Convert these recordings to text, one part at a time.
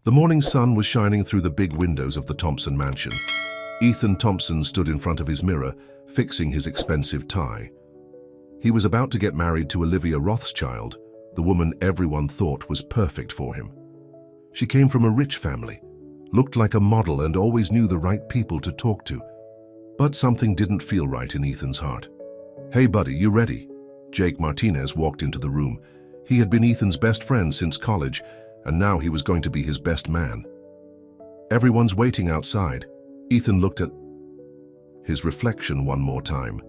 The morning sun was shining through the big windows of the Thompson mansion. Ethan Thompson stood in front of his mirror, fixing his expensive tie. He was about to get married to Olivia Rothschild, the woman everyone thought was perfect for him. She came from a rich family, looked like a model and always knew the right people to talk to. But something didn't feel right in Ethan's heart. "Hey buddy, you ready?" Jake Martinez walked into the room. He had been Ethan's best friend since college, and now he was going to be his best man. Everyone's waiting outside. Ethan looked at his reflection one more time.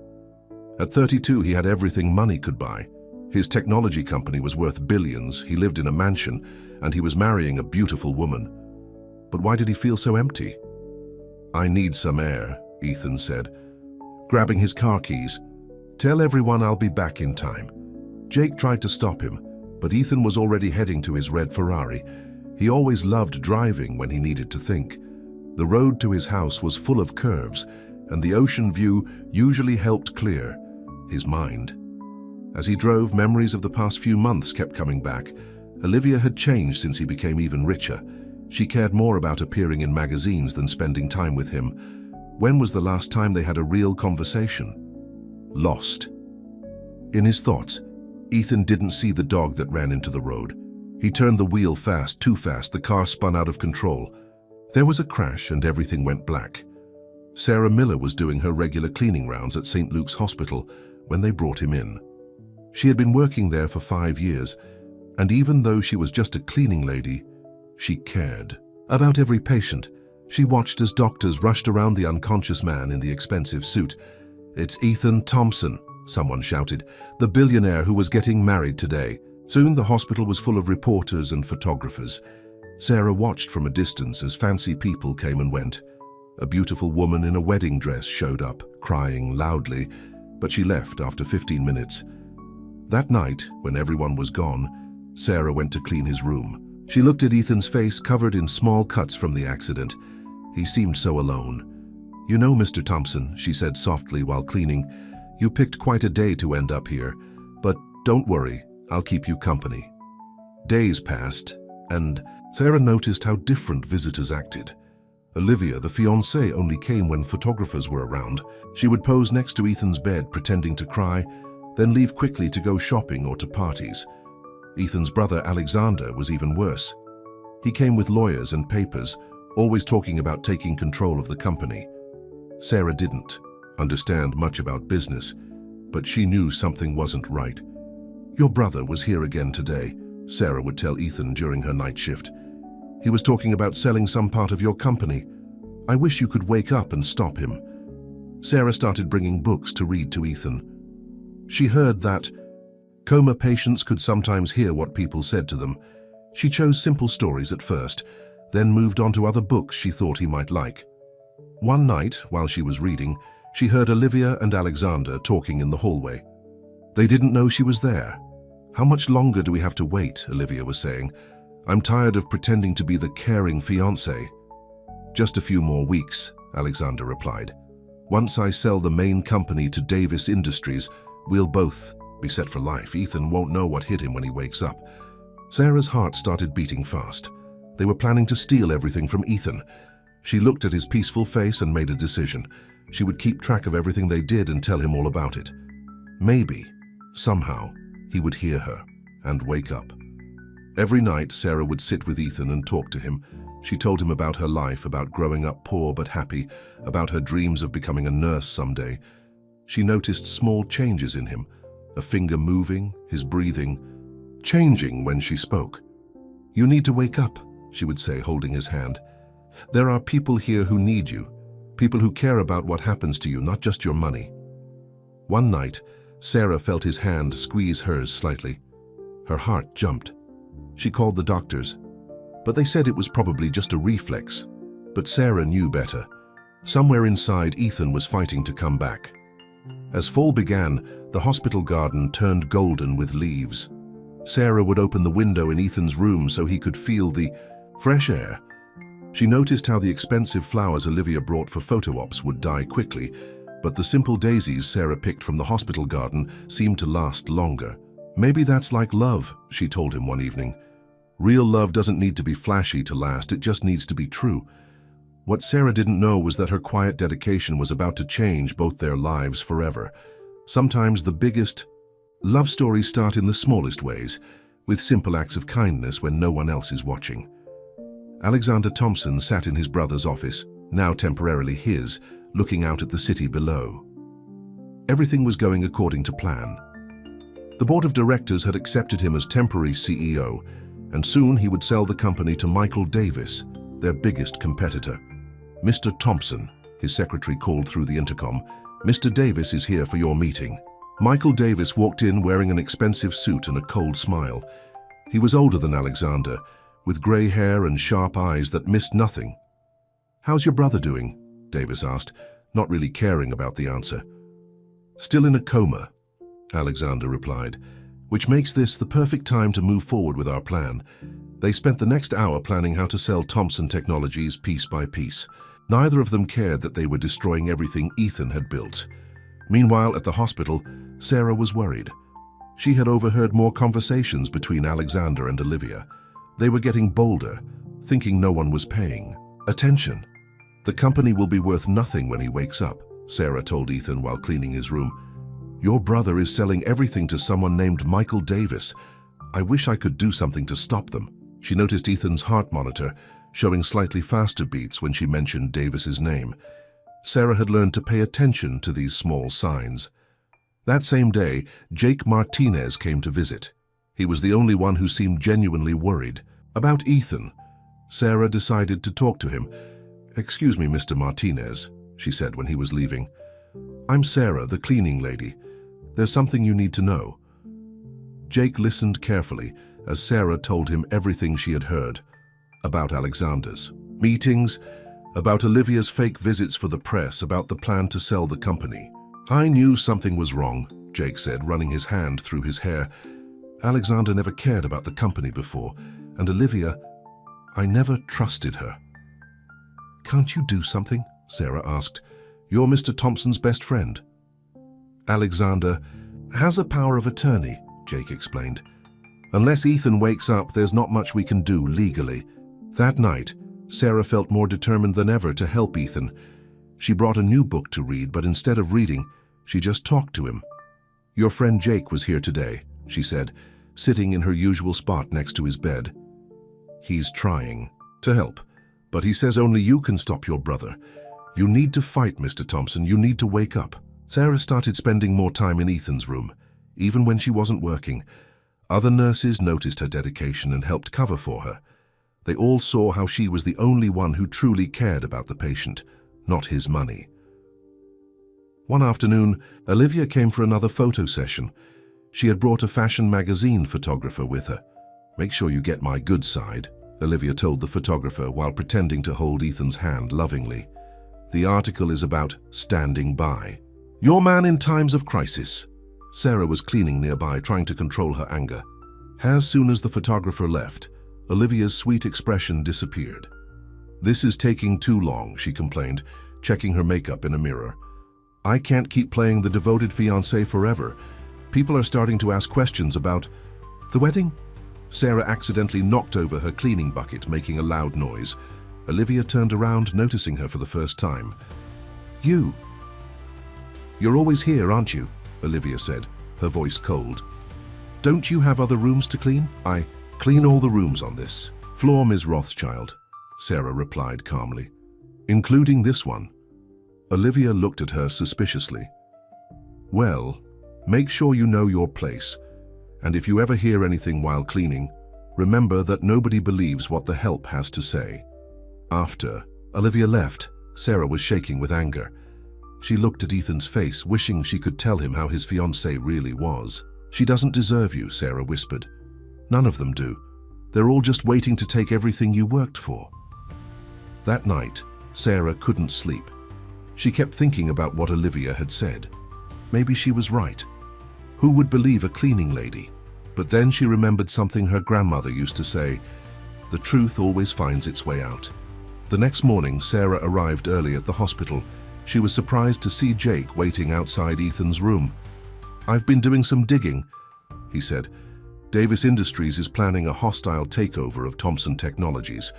At 32, he had everything money could buy. His technology company was worth billions, he lived in a mansion, and he was marrying a beautiful woman. But why did he feel so empty? "I need some air," Ethan said, grabbing his car keys. "Tell everyone I'll be back in time." Jake tried to stop him, but Ethan was already heading to his red Ferrari. He always loved driving when he needed to think. The road to his house was full of curves, and the ocean view usually helped clear his mind. As he drove, memories of the past few months kept coming back. Olivia had changed since he became even richer. She cared more about appearing in magazines than spending time with him. When was the last time they had a real conversation? Lost. In his thoughts, Ethan didn't see the dog that ran into the road. He turned the wheel fast, too fast. The car spun out of control. There was a crash and everything went black. Sarah Miller was doing her regular cleaning rounds at St. Luke's Hospital when they brought him in. She had been working there for 5 years, and even though she was just a cleaning lady, she cared about every patient. She watched as doctors rushed around the unconscious man in the expensive suit. "It's Ethan Thompson," someone shouted, "the billionaire who was getting married today." Soon the hospital was full of reporters and photographers. Sarah watched from a distance as fancy people came and went. A beautiful woman in a wedding dress showed up, crying loudly, but she left after 15 minutes. That night, when everyone was gone, Sarah went to clean his room. She looked at Ethan's face covered in small cuts from the accident. He seemed so alone. "You know, Mr. Thompson," she said softly while cleaning, "you picked quite a day to end up here, but don't worry, I'll keep you company." Days passed, and Sarah noticed how different visitors acted. Olivia, the fiancée, only came when photographers were around. She would pose next to Ethan's bed, pretending to cry, then leave quickly to go shopping or to parties. Ethan's brother Alexander was even worse. He came with lawyers and papers, always talking about taking control of the company. Sarah didn't understand much about business, but she knew something wasn't right. "Your brother was here again today," Sarah would tell Ethan during her night shift. "He was talking about selling some part of your company. I wish you could wake up and stop him." Sarah started bringing books to read to Ethan. She heard that coma patients could sometimes hear what people said to them. She chose simple stories at first, then moved on to other books she thought he might like. One night, while she was reading, she heard Olivia and Alexander talking in the hallway. They didn't know she was there. "How much longer do we have to wait?" Olivia was saying. "I'm tired of pretending to be the caring fiancé." "Just a few more weeks," Alexander replied. "Once I sell the main company to Davis Industries, we'll both be set for life. Ethan won't know what hit him when he wakes up." Sarah's heart started beating fast. They were planning to steal everything from Ethan. She looked at his peaceful face and made a decision. She would keep track of everything they did and tell him all about it. Maybe, somehow, he would hear her and wake up. Every night, Sarah would sit with Ethan and talk to him. She told him about her life, about growing up poor but happy, about her dreams of becoming a nurse someday. She noticed small changes in him, a finger moving, his breathing, changing when she spoke. "You need to wake up," she would say, holding his hand. "There are people here who need you, people who care about what happens to you, not just your money." One night, Sarah felt his hand squeeze hers slightly. Her heart jumped. She called the doctors, but they said it was probably just a reflex. But Sarah knew better. Somewhere inside, Ethan was fighting to come back. As fall began, the hospital garden turned golden with leaves. Sarah would open the window in Ethan's room so he could feel the fresh air. She noticed how the expensive flowers Olivia brought for photo ops would die quickly, but the simple daisies Sarah picked from the hospital garden seemed to last longer. "Maybe that's like love," she told him one evening. Real love doesn't need to be flashy to last, it just needs to be true. What Sarah didn't know was that her quiet dedication was about to change both their lives forever. Sometimes the biggest love stories start in the smallest ways, with simple acts of kindness when no one else is watching. Alexander Thompson sat in his brother's office, now temporarily his, looking out at the city below. Everything was going according to plan. The board of directors had accepted him as temporary CEO, and soon he would sell the company to Michael Davis, their biggest competitor. "Mr. Thompson," his secretary called through the intercom, "Mr. Davis is here for your meeting." Michael Davis walked in wearing an expensive suit and a cold smile. He was older than Alexander, with grey hair and sharp eyes that missed nothing. "How's your brother doing?" Davis asked, not really caring about the answer. "Still in a coma," Alexander replied, "which makes this the perfect time to move forward with our plan." They spent the next hour planning how to sell Thompson Technologies piece by piece. Neither of them cared that they were destroying everything Ethan had built. Meanwhile, at the hospital, Sarah was worried. She had overheard more conversations between Alexander and Olivia. They were getting bolder, thinking no one was paying attention. "The company will be worth nothing when he wakes up," Sarah told Ethan while cleaning his room. "Your brother is selling everything to someone named Michael Davis. I wish I could do something to stop them." She noticed Ethan's heart monitor, showing slightly faster beats when she mentioned Davis's name. Sarah had learned to pay attention to these small signs. That same day, Jake Martinez came to visit. He was the only one who seemed genuinely worried. About Ethan, Sarah decided to talk to him. "Excuse me, Mr. Martinez," she said when he was leaving. "I'm Sarah, the cleaning lady. There's something you need to know." Jake listened carefully as Sarah told him everything she had heard. About Alexander's meetings, about Olivia's fake visits for the press, about the plan to sell the company. "I knew something was wrong," Jake said, running his hand through his hair. "Alexander never cared about the company before, and Olivia, I never trusted her." "Can't you do something?" Sarah asked. "You're Mr. Thompson's best friend." "Alexander has a power of attorney," Jake explained. "Unless Ethan wakes up, there's not much we can do legally." That night, Sarah felt more determined than ever to help Ethan. She brought a new book to read, but instead of reading, she just talked to him. "Your friend Jake was here today," she said, sitting in her usual spot next to his bed. "He's trying to help, but he says only you can stop your brother. You need to fight, Mr. Thompson. You need to wake up." Sarah started spending more time in Ethan's room, even when she wasn't working. Other nurses noticed her dedication and helped cover for her. They all saw how she was the only one who truly cared about the patient, not his money. One afternoon, Olivia came for another photo session. She had brought a fashion magazine photographer with her. "Make sure you get my good side," Olivia told the photographer while pretending to hold Ethan's hand lovingly. "The article is about standing by. Your man in times of crisis." Sarah was cleaning nearby, trying to control her anger. As soon as the photographer left, Olivia's sweet expression disappeared. "This is taking too long," she complained, checking her makeup in a mirror. "I can't keep playing the devoted fiancé forever. People are starting to ask questions about the wedding." Sarah accidentally knocked over her cleaning bucket, making a loud noise. Olivia turned around, noticing her for the first time. You're always here, aren't you?" Olivia said, her voice cold. "Don't you have other rooms to clean?" "I clean all the rooms on this floor, Ms. Rothschild," Sarah replied calmly. "Including this one." Olivia looked at her suspiciously. "Well, make sure you know your place, and if you ever hear anything while cleaning, remember that nobody believes what the help has to say." After Olivia left, Sarah was shaking with anger. She looked at Ethan's face, wishing she could tell him how his fiancée really was. "She doesn't deserve you," Sarah whispered. "None of them do. They're all just waiting to take everything you worked for." That night, Sarah couldn't sleep. She kept thinking about what Olivia had said. Maybe she was right. Who would believe a cleaning lady? But then she remembered something her grandmother used to say: "The truth always finds its way out." The next morning, Sarah arrived early at the hospital. She was surprised to see Jake waiting outside Ethan's room. "I've been doing some digging," he said. Davis Industries is planning a hostile takeover of Thompson Technologies.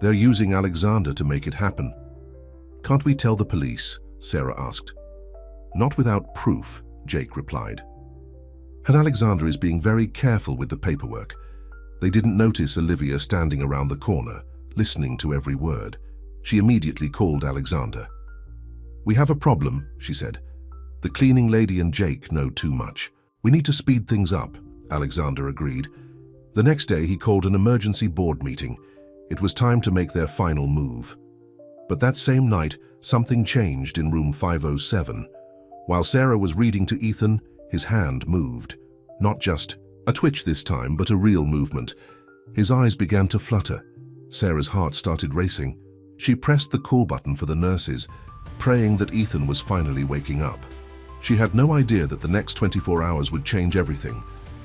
They're using Alexander to make it happen. Can't we tell the police? Sarah asked. Not without proof, Jake replied. And Alexander is being very careful with the paperwork. They didn't notice Olivia standing around the corner, listening to every word. She immediately called Alexander. We have a problem, she said. The cleaning lady and Jake know too much. We need to speed things up, Alexander agreed. The next day he called an emergency board meeting. It was time to make their final move. But that same night, something changed in room 507. While Sarah was reading to Ethan, his hand moved. Not just a twitch this time, but a real movement. His eyes began to flutter. Sarah's heart started racing. She pressed the call button for the nurses, praying that Ethan was finally waking up. She had no idea that the next 24 hours would change everything.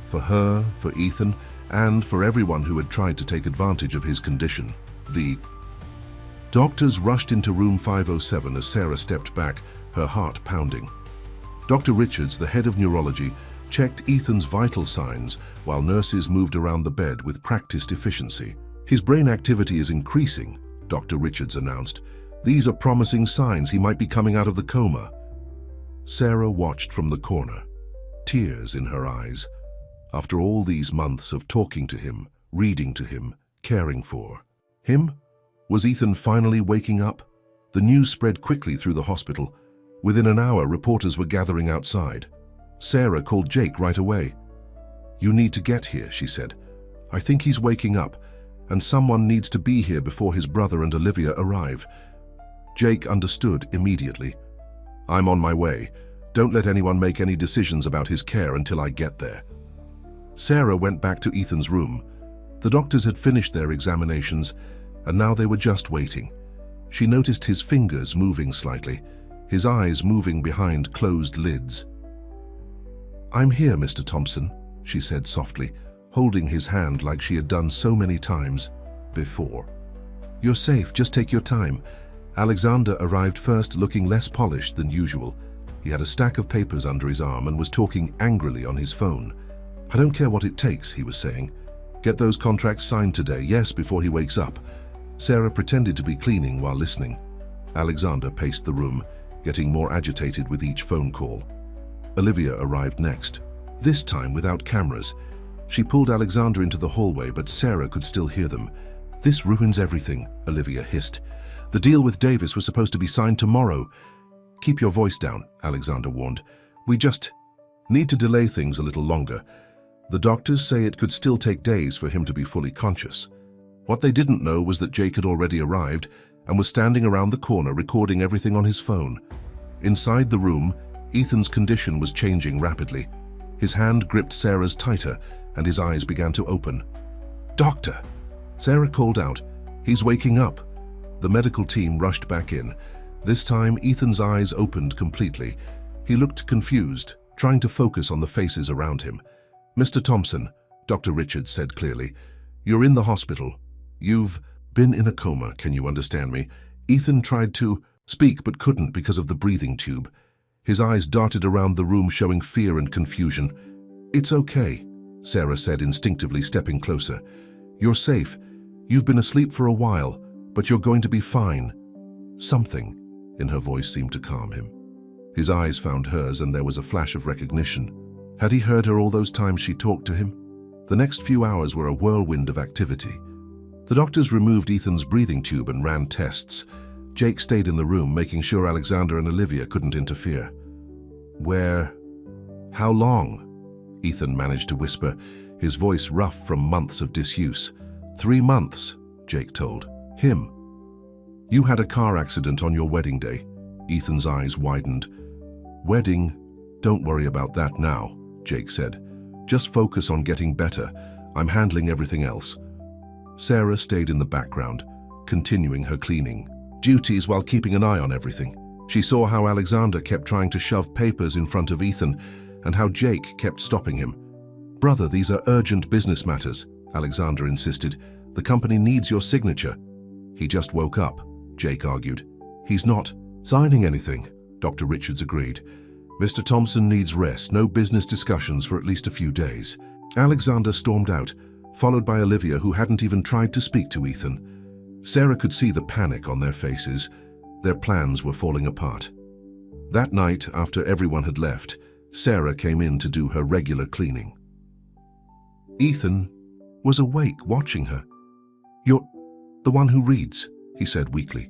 For her, for Ethan, and for everyone who had tried to take advantage of his condition. The doctors rushed into room 507 as Sarah stepped back, her heart pounding. Dr. Richards, the head of neurology, checked Ethan's vital signs while nurses moved around the bed with practiced efficiency. His brain activity is increasing, Dr. Richards announced. These are promising signs he might be coming out of the coma. Sarah watched from the corner, tears in her eyes. After all these months of talking to him, reading to him, caring for him, was Ethan finally waking up? The news spread quickly through the hospital. Within an hour, reporters were gathering outside. Sarah called Jake right away. You need to get here, she said. I think he's waking up, and someone needs to be here before his brother and Olivia arrive. Jake understood immediately. I'm on my way. Don't let anyone make any decisions about his care until I get there. Sarah went back to Ethan's room. The doctors had finished their examinations, and now they were just waiting. She noticed his fingers moving slightly, his eyes moving behind closed lids. I'm here, Mr. Thompson, she said softly, holding his hand like she had done so many times before. You're safe, just take your time. Alexander arrived first, looking less polished than usual. He had a stack of papers under his arm and was talking angrily on his phone. I don't care what it takes, he was saying. Get those contracts signed today, yes, before he wakes up. Sarah pretended to be cleaning while listening. Alexander paced the room, getting more agitated with each phone call. Olivia arrived next, this time without cameras. She pulled Alexander into the hallway, but Sarah could still hear them. This ruins everything, Olivia hissed. The deal with Davis was supposed to be signed tomorrow. Keep your voice down, Alexander warned. We just need to delay things a little longer. The doctors say it could still take days for him to be fully conscious. What they didn't know was that Jake had already arrived and was standing around the corner recording everything on his phone. Inside the room, Ethan's condition was changing rapidly. His hand gripped Sarah's tighter and his eyes began to open. Doctor! Sarah called out. He's waking up. The medical team rushed back in. This time, Ethan's eyes opened completely. He looked confused, trying to focus on the faces around him. Mr. Thompson, Dr. Richards said clearly, you're in the hospital. You've been in a coma, can you understand me? Ethan tried to speak but couldn't because of the breathing tube. His eyes darted around the room, showing fear and confusion. It's okay, Sarah said, instinctively stepping closer. You're safe. You've been asleep for a while, but you're going to be fine. Something in her voice seemed to calm him. His eyes found hers and there was a flash of recognition. Had he heard her all those times she talked to him? The next few hours were a whirlwind of activity. The doctors removed Ethan's breathing tube and ran tests. Jake stayed in the room, making sure Alexander and Olivia couldn't interfere. How long? Ethan managed to whisper, his voice rough from months of disuse. 3 months, Jake told him. You had a car accident on your wedding day. Ethan's eyes widened. Wedding? Don't worry about that now, Jake said. Just focus on getting better. I'm handling everything else. Sarah stayed in the background, continuing her cleaning duties while keeping an eye on everything. She saw how Alexander kept trying to shove papers in front of Ethan and how Jake kept stopping him. Brother, these are urgent business matters, Alexander insisted. The company needs your signature. He just woke up, Jake argued. He's not signing anything, Dr. Richards agreed. Mr. Thompson needs rest, no business discussions for at least a few days. Alexander stormed out, followed by Olivia, who hadn't even tried to speak to Ethan. Sarah could see the panic on their faces. Their plans were falling apart. That night, after everyone had left, Sarah came in to do her regular cleaning. Ethan was awake, watching her. "You're the one who reads," he said weakly.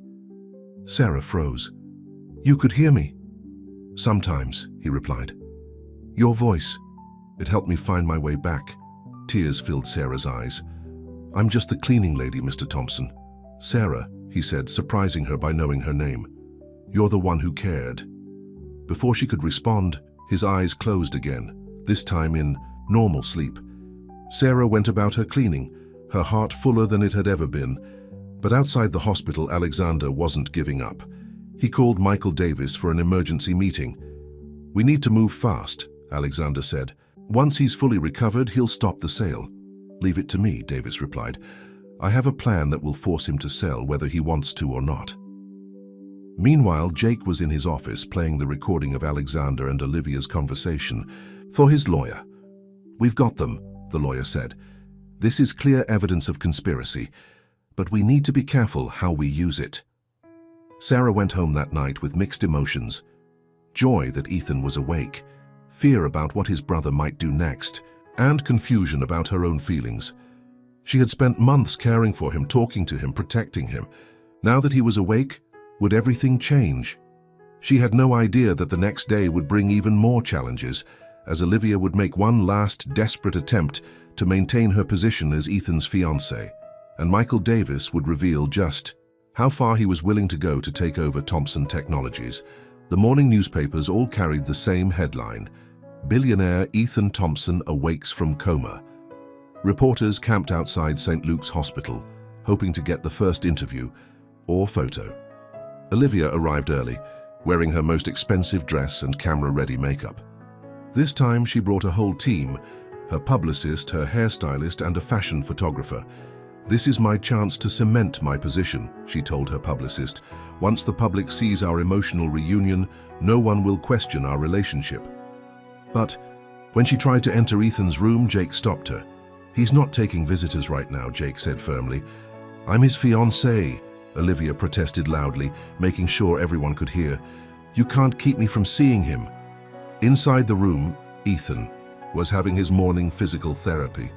Sarah froze. "You could hear me?" "Sometimes," he replied. "Your voice. It helped me find my way back." Tears filled Sarah's eyes. "I'm just the cleaning lady, Mr. Thompson." "Sarah," he said, surprising her by knowing her name. "You're the one who cared." Before she could respond, his eyes closed again, this time in normal sleep. Sarah went about her cleaning, her heart fuller than it had ever been. But outside the hospital, Alexander wasn't giving up. He called Michael Davis for an emergency meeting. "We need to move fast," Alexander said. "Once he's fully recovered, he'll stop the sale." "Leave it to me," Davis replied. "I have a plan that will force him to sell whether he wants to or not." Meanwhile, Jake was in his office playing the recording of Alexander and Olivia's conversation for his lawyer. "We've got them," the lawyer said. "This is clear evidence of conspiracy, but we need to be careful how we use it." Sarah went home that night with mixed emotions. Joy that Ethan was awake, fear about what his brother might do next, and confusion about her own feelings. She had spent months caring for him, talking to him, protecting him. Now that he was awake, would everything change? She had no idea that the next day would bring even more challenges, as Olivia would make one last desperate attempt to maintain her position as Ethan's fiancée, and Michael Davis would reveal just how far he was willing to go to take over Thompson Technologies. The morning newspapers all carried the same headline: "Billionaire Ethan Thompson awakes from coma." Reporters camped outside St. Luke's Hospital, hoping to get the first interview or photo. Olivia arrived early, wearing her most expensive dress and camera-ready makeup. This time she brought a whole team, her publicist, her hairstylist, and a fashion photographer. "This is my chance to cement my position," she told her publicist. "Once the public sees our emotional reunion, no one will question our relationship." But when she tried to enter Ethan's room, Jake stopped her. "He's not taking visitors right now," Jake said firmly. "I'm his fiancée," Olivia protested loudly, making sure everyone could hear. "You can't keep me from seeing him." Inside the room, Ethan was having his morning physical therapy.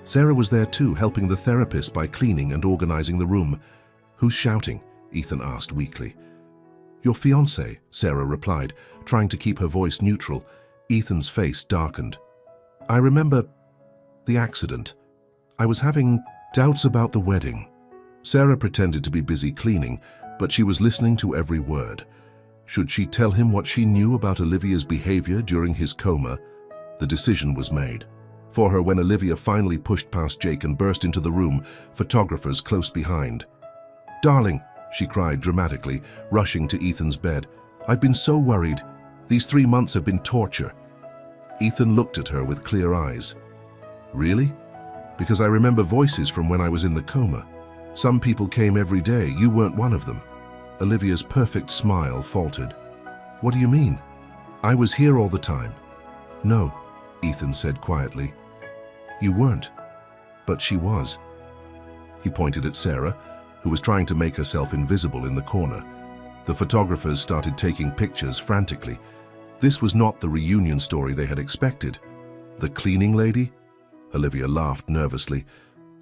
Sarah was there too, helping the therapist by cleaning and organizing the room. "Who's shouting?" Ethan asked weakly. "Your fiancé," Sarah replied, trying to keep her voice neutral. Ethan's face darkened. "I remember the accident. I was having doubts about the wedding." Sarah pretended to be busy cleaning, but she was listening to every word. Should she tell him what she knew about Olivia's behavior during his coma? The decision was made for her when Olivia finally pushed past Jake and burst into the room, photographers close behind. "Darling," she cried dramatically, rushing to Ethan's bed. "I've been so worried. These 3 months have been torture." Ethan looked at her with clear eyes. "Really? Because I remember voices from when I was in the coma. Some people came every day. You weren't one of them." Olivia's perfect smile faltered. "What do you mean? I was here all the time." "No," Ethan said quietly. "You weren't, but she was." He pointed at Sarah, who was trying to make herself invisible in the corner. The photographers started taking pictures frantically. This was not the reunion story they had expected. "The cleaning lady?" Olivia laughed nervously.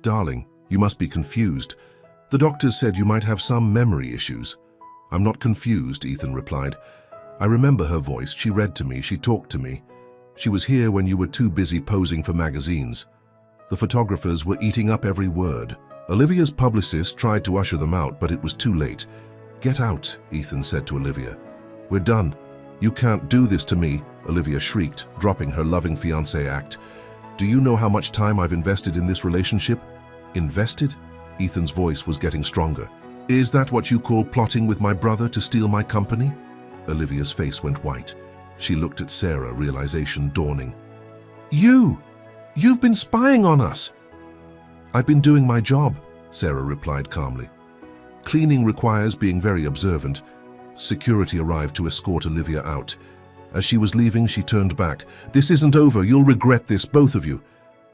"Darling, you must be confused. The doctors said you might have some memory issues." "I'm not confused," Ethan replied. "I remember her voice. She read to me. She talked to me. She was here when you were too busy posing for magazines." The photographers were eating up every word. Olivia's publicist tried to usher them out, but it was too late. "Get out," Ethan said to Olivia. "We're done." "You can't do this to me," Olivia shrieked, dropping her loving fiancé act. "Do you know how much time I've invested in this relationship?" "Invested?" Ethan's voice was getting stronger. "Is that what you call plotting with my brother to steal my company?" Olivia's face went white. She looked at Sarah, realization dawning. You've been spying on us." "I've been doing my job," Sarah replied calmly. "Cleaning requires being very observant." Security arrived to escort Olivia out. As she was leaving, she turned back. "This isn't over. You'll regret this, both of you."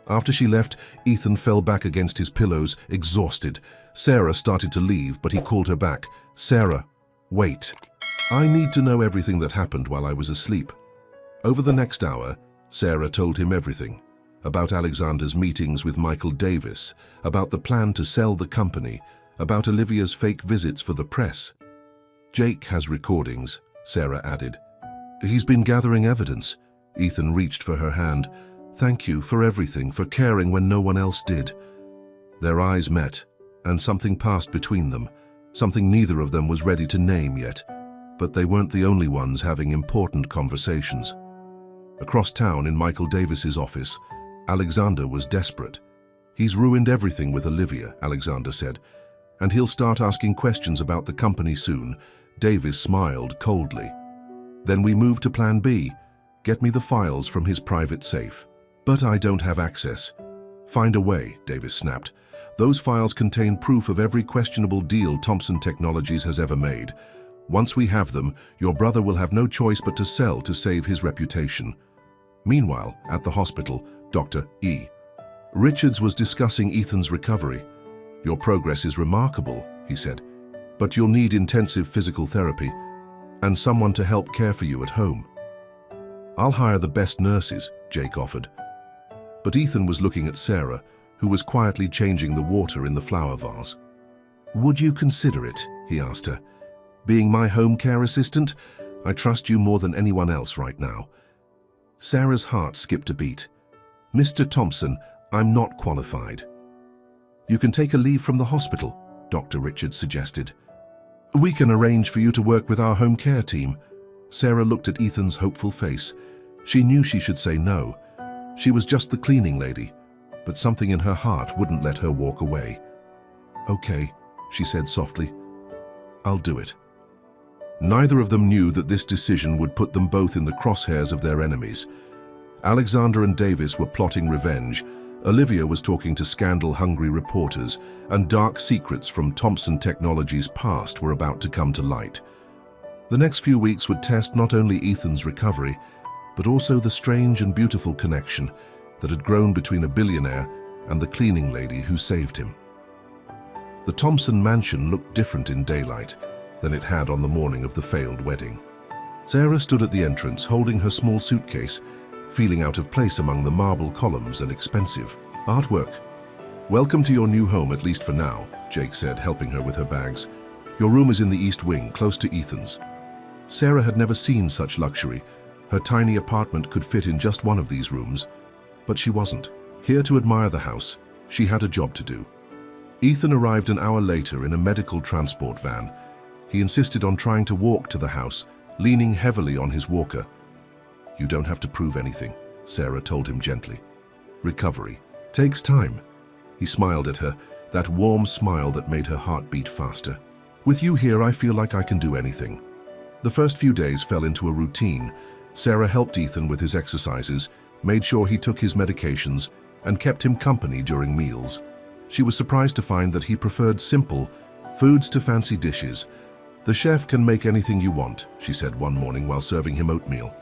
After she left, Ethan fell back against his pillows, exhausted. Sarah started to leave, but he called her back. "Sarah, wait. I need to know everything that happened while I was asleep." Over the next hour, Sarah told him everything. About Alexander's meetings with Michael Davis, about the plan to sell the company, about Olivia's fake visits for the press. "Jake has recordings," Sarah added. "He's been gathering evidence." Ethan reached for her hand. "Thank you for everything, for caring when no one else did." Their eyes met, and something passed between them, something neither of them was ready to name yet. But they weren't the only ones having important conversations. Across town in Michael Davis's office, Alexander was desperate. "He's ruined everything with Olivia," Alexander said, "and he'll start asking questions about the company soon." Davis smiled coldly. "Then we move to plan B. Get me the files from his private safe." "But I don't have access." "Find a way," Davis snapped. "Those files contain proof of every questionable deal Thompson Technologies has ever made. Once we have them, your brother will have no choice but to sell to save his reputation." Meanwhile, at the hospital, Dr. E. Richards was discussing Ethan's recovery. "Your progress is remarkable," he said, "but you'll need intensive physical therapy and someone to help care for you at home." "I'll hire the best nurses," Jake offered. But Ethan was looking at Sarah, who was quietly changing the water in the flower vase. "Would you consider it?" he asked her. "Being my home care assistant? I trust you more than anyone else right now." Sarah's heart skipped a beat. "Mr. Thompson, I'm not qualified." "You can take a leave from the hospital," Dr. Richards suggested. "We can arrange for you to work with our home care team." Sarah looked at Ethan's hopeful face. She knew she should say no. She was just the cleaning lady, but something in her heart wouldn't let her walk away. "Okay," she said softly. "I'll do it." Neither of them knew that this decision would put them both in the crosshairs of their enemies. Alexander and Davis were plotting revenge. Olivia was talking to scandal-hungry reporters, and dark secrets from Thompson Technologies' past were about to come to light. The next few weeks would test not only Ethan's recovery, but also the strange and beautiful connection that had grown between a billionaire and the cleaning lady who saved him. The Thompson mansion looked different in daylight than it had on the morning of the failed wedding. Sarah stood at the entrance, holding her small suitcase, feeling out of place among the marble columns and expensive artwork. "Welcome to your new home, at least for now," Jake said, helping her with her bags. "Your room is in the East Wing, close to Ethan's." Sarah had never seen such luxury. Her tiny apartment could fit in just one of these rooms, but she wasn't here to admire the house. She had a job to do. Ethan arrived an hour later in a medical transport van. He insisted on trying to walk to the house, leaning heavily on his walker. "You don't have to prove anything," Sarah told him gently. "Recovery takes time." He smiled at her, that warm smile that made her heart beat faster. "With you here, I feel like I can do anything." The first few days fell into a routine. Sarah helped Ethan with his exercises, made sure he took his medications, and kept him company during meals. She was surprised to find that he preferred simple foods to fancy dishes. "The chef can make anything you want," she said one morning while serving him oatmeal.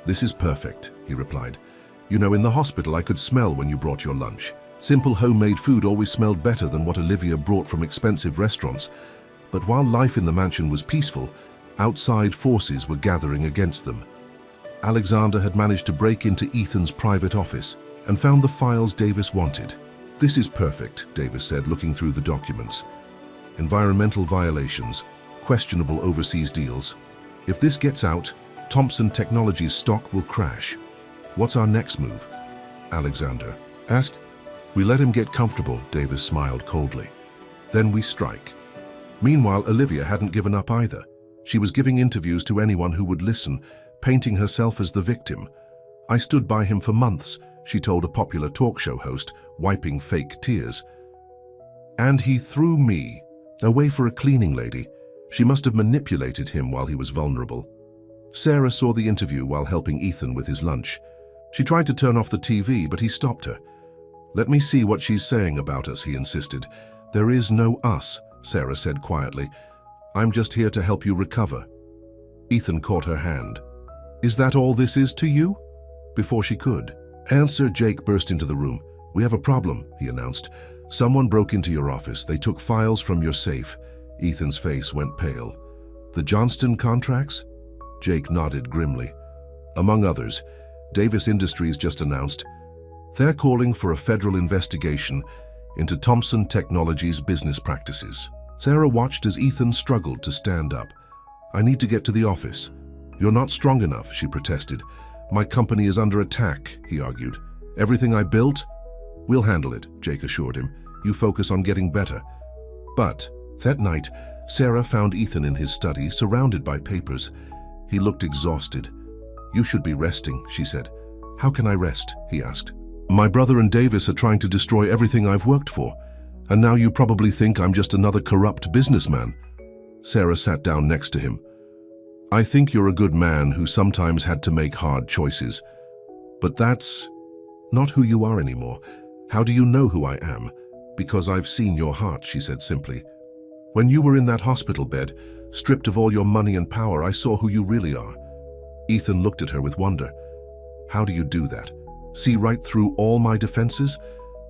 "This is perfect," he replied. "You know, in the hospital I could smell when you brought your lunch. Simple homemade food always smelled better than what Olivia brought from expensive restaurants. But while life in the mansion was peaceful, outside forces were gathering against them." Alexander had managed to break into Ethan's private office and found the files Davis wanted. "This is perfect," Davis said, looking through the documents. "Environmental violations, questionable overseas deals. If this gets out, Thompson Technologies' stock will crash. What's our next move?" Alexander asked. "We let him get comfortable," Davis smiled coldly. "Then we strike." Meanwhile, Olivia hadn't given up either. She was giving interviews to anyone who would listen, painting herself as the victim. "I stood by him for months," she told a popular talk show host, wiping fake tears. "And he threw me away for a cleaning lady. She must have manipulated him while he was vulnerable." Sarah saw the interview while helping Ethan with his lunch. She tried to turn off the TV, but he stopped her. "Let me see what she's saying about us," he insisted. "There is no us," Sarah said quietly. "I'm just here to help you recover." Ethan caught her hand. "Is that all this is to you?" Before she could answer, Jake burst into the room. "We have a problem," he announced. "Someone broke into your office. They took files from your safe." Ethan's face went pale. "The Johnston contracts?" Jake nodded grimly. "Among others, Davis Industries just announced they're calling for a federal investigation into Thompson Technologies' business practices." Sarah watched as Ethan struggled to stand up. "I need to get to the office." "You're not strong enough," she protested. "My company is under attack," he argued. "Everything I built?" "We'll handle it," Jake assured him. "You focus on getting better." But that night, Sarah found Ethan in his study, surrounded by papers. He looked exhausted. "You should be resting," she said. "How can I rest?" he asked. "My brother and Davis are trying to destroy everything I've worked for. And now you probably think I'm just another corrupt businessman." Sarah sat down next to him. "I think you're a good man who sometimes had to make hard choices. But that's not who you are anymore. How do you know who I am?" "Because I've seen your heart," she said simply. "When you were in that hospital bed, stripped of all your money and power, I saw who you really are." Ethan looked at her with wonder. "How do you do that? See right through all my defenses?"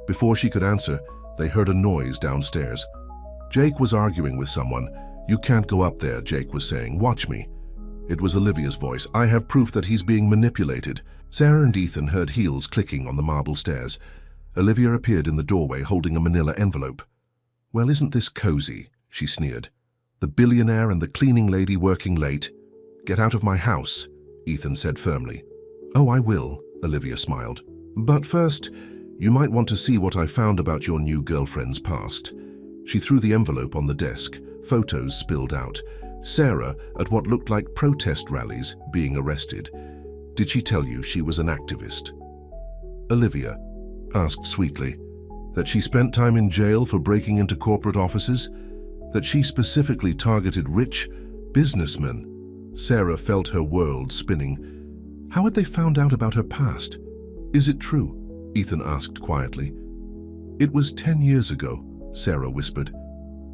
Before she could answer, they heard a noise downstairs. Jake was arguing with someone. "You can't go up there," Jake was saying. "Watch me." It was Olivia's voice. "I have proof that he's being manipulated." Sarah and Ethan heard heels clicking on the marble stairs. Olivia appeared in the doorway holding a manila envelope. "Well, isn't this cozy?" she sneered. "The billionaire and the cleaning lady working late." "Get out of my house," Ethan said firmly. "Oh, I will," Olivia smiled. "But first, you might want to see what I found about your new girlfriend's past." She threw the envelope on the desk. Photos spilled out. Sarah at what looked like protest rallies being arrested. "Did she tell you she was an activist?" Olivia asked sweetly. "That she spent time in jail for breaking into corporate offices? That she specifically targeted rich businessmen?" Sarah felt her world spinning. How had they found out about her past? "Is it true?" Ethan asked quietly. "It was 10 years ago," Sarah whispered.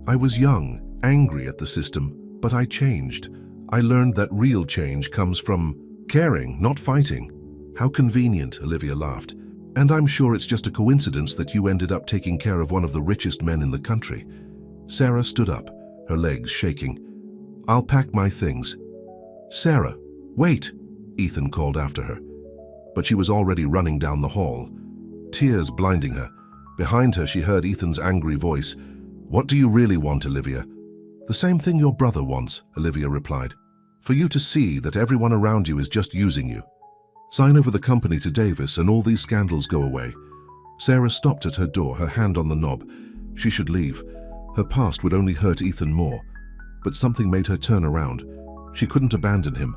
"I was young, angry at the system, but I changed. I learned that real change comes from caring, not fighting." "How convenient," Olivia laughed. "And I'm sure it's just a coincidence that you ended up taking care of one of the richest men in the country." Sarah stood up, her legs shaking. "I'll pack my things." "Sarah, wait," Ethan called after her. But she was already running down the hall, tears blinding her. Behind her, she heard Ethan's angry voice. "What do you really want, Olivia?" "The same thing your brother wants," Olivia replied. "For you to see that everyone around you is just using you. Sign over the company to Davis and all these scandals go away." Sarah stopped at her door, her hand on the knob. She should leave. Her past would only hurt Ethan more. But something made her turn around. She couldn't abandon him.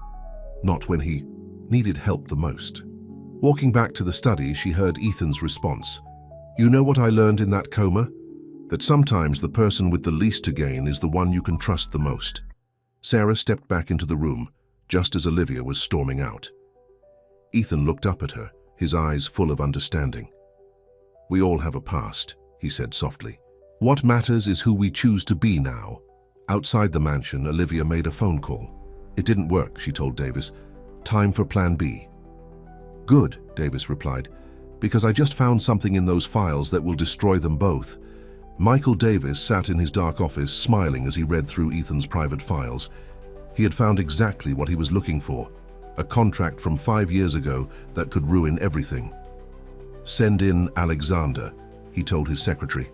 Not when he needed help the most. Walking back to the study, she heard Ethan's response. "You know what I learned in that coma? That sometimes the person with the least to gain is the one you can trust the most." Sarah stepped back into the room, just as Olivia was storming out. Ethan looked up at her, his eyes full of understanding. "We all have a past," he said softly. "What matters is who we choose to be now." Outside the mansion, Olivia made a phone call. "It didn't work," she told Davis. "Time for plan B." "Good," Davis replied, "because I just found something in those files that will destroy them both." Michael Davis sat in his dark office, smiling as he read through Ethan's private files. He had found exactly what he was looking for, a contract from 5 years ago that could ruin everything. "Send in Alexander," he told his secretary.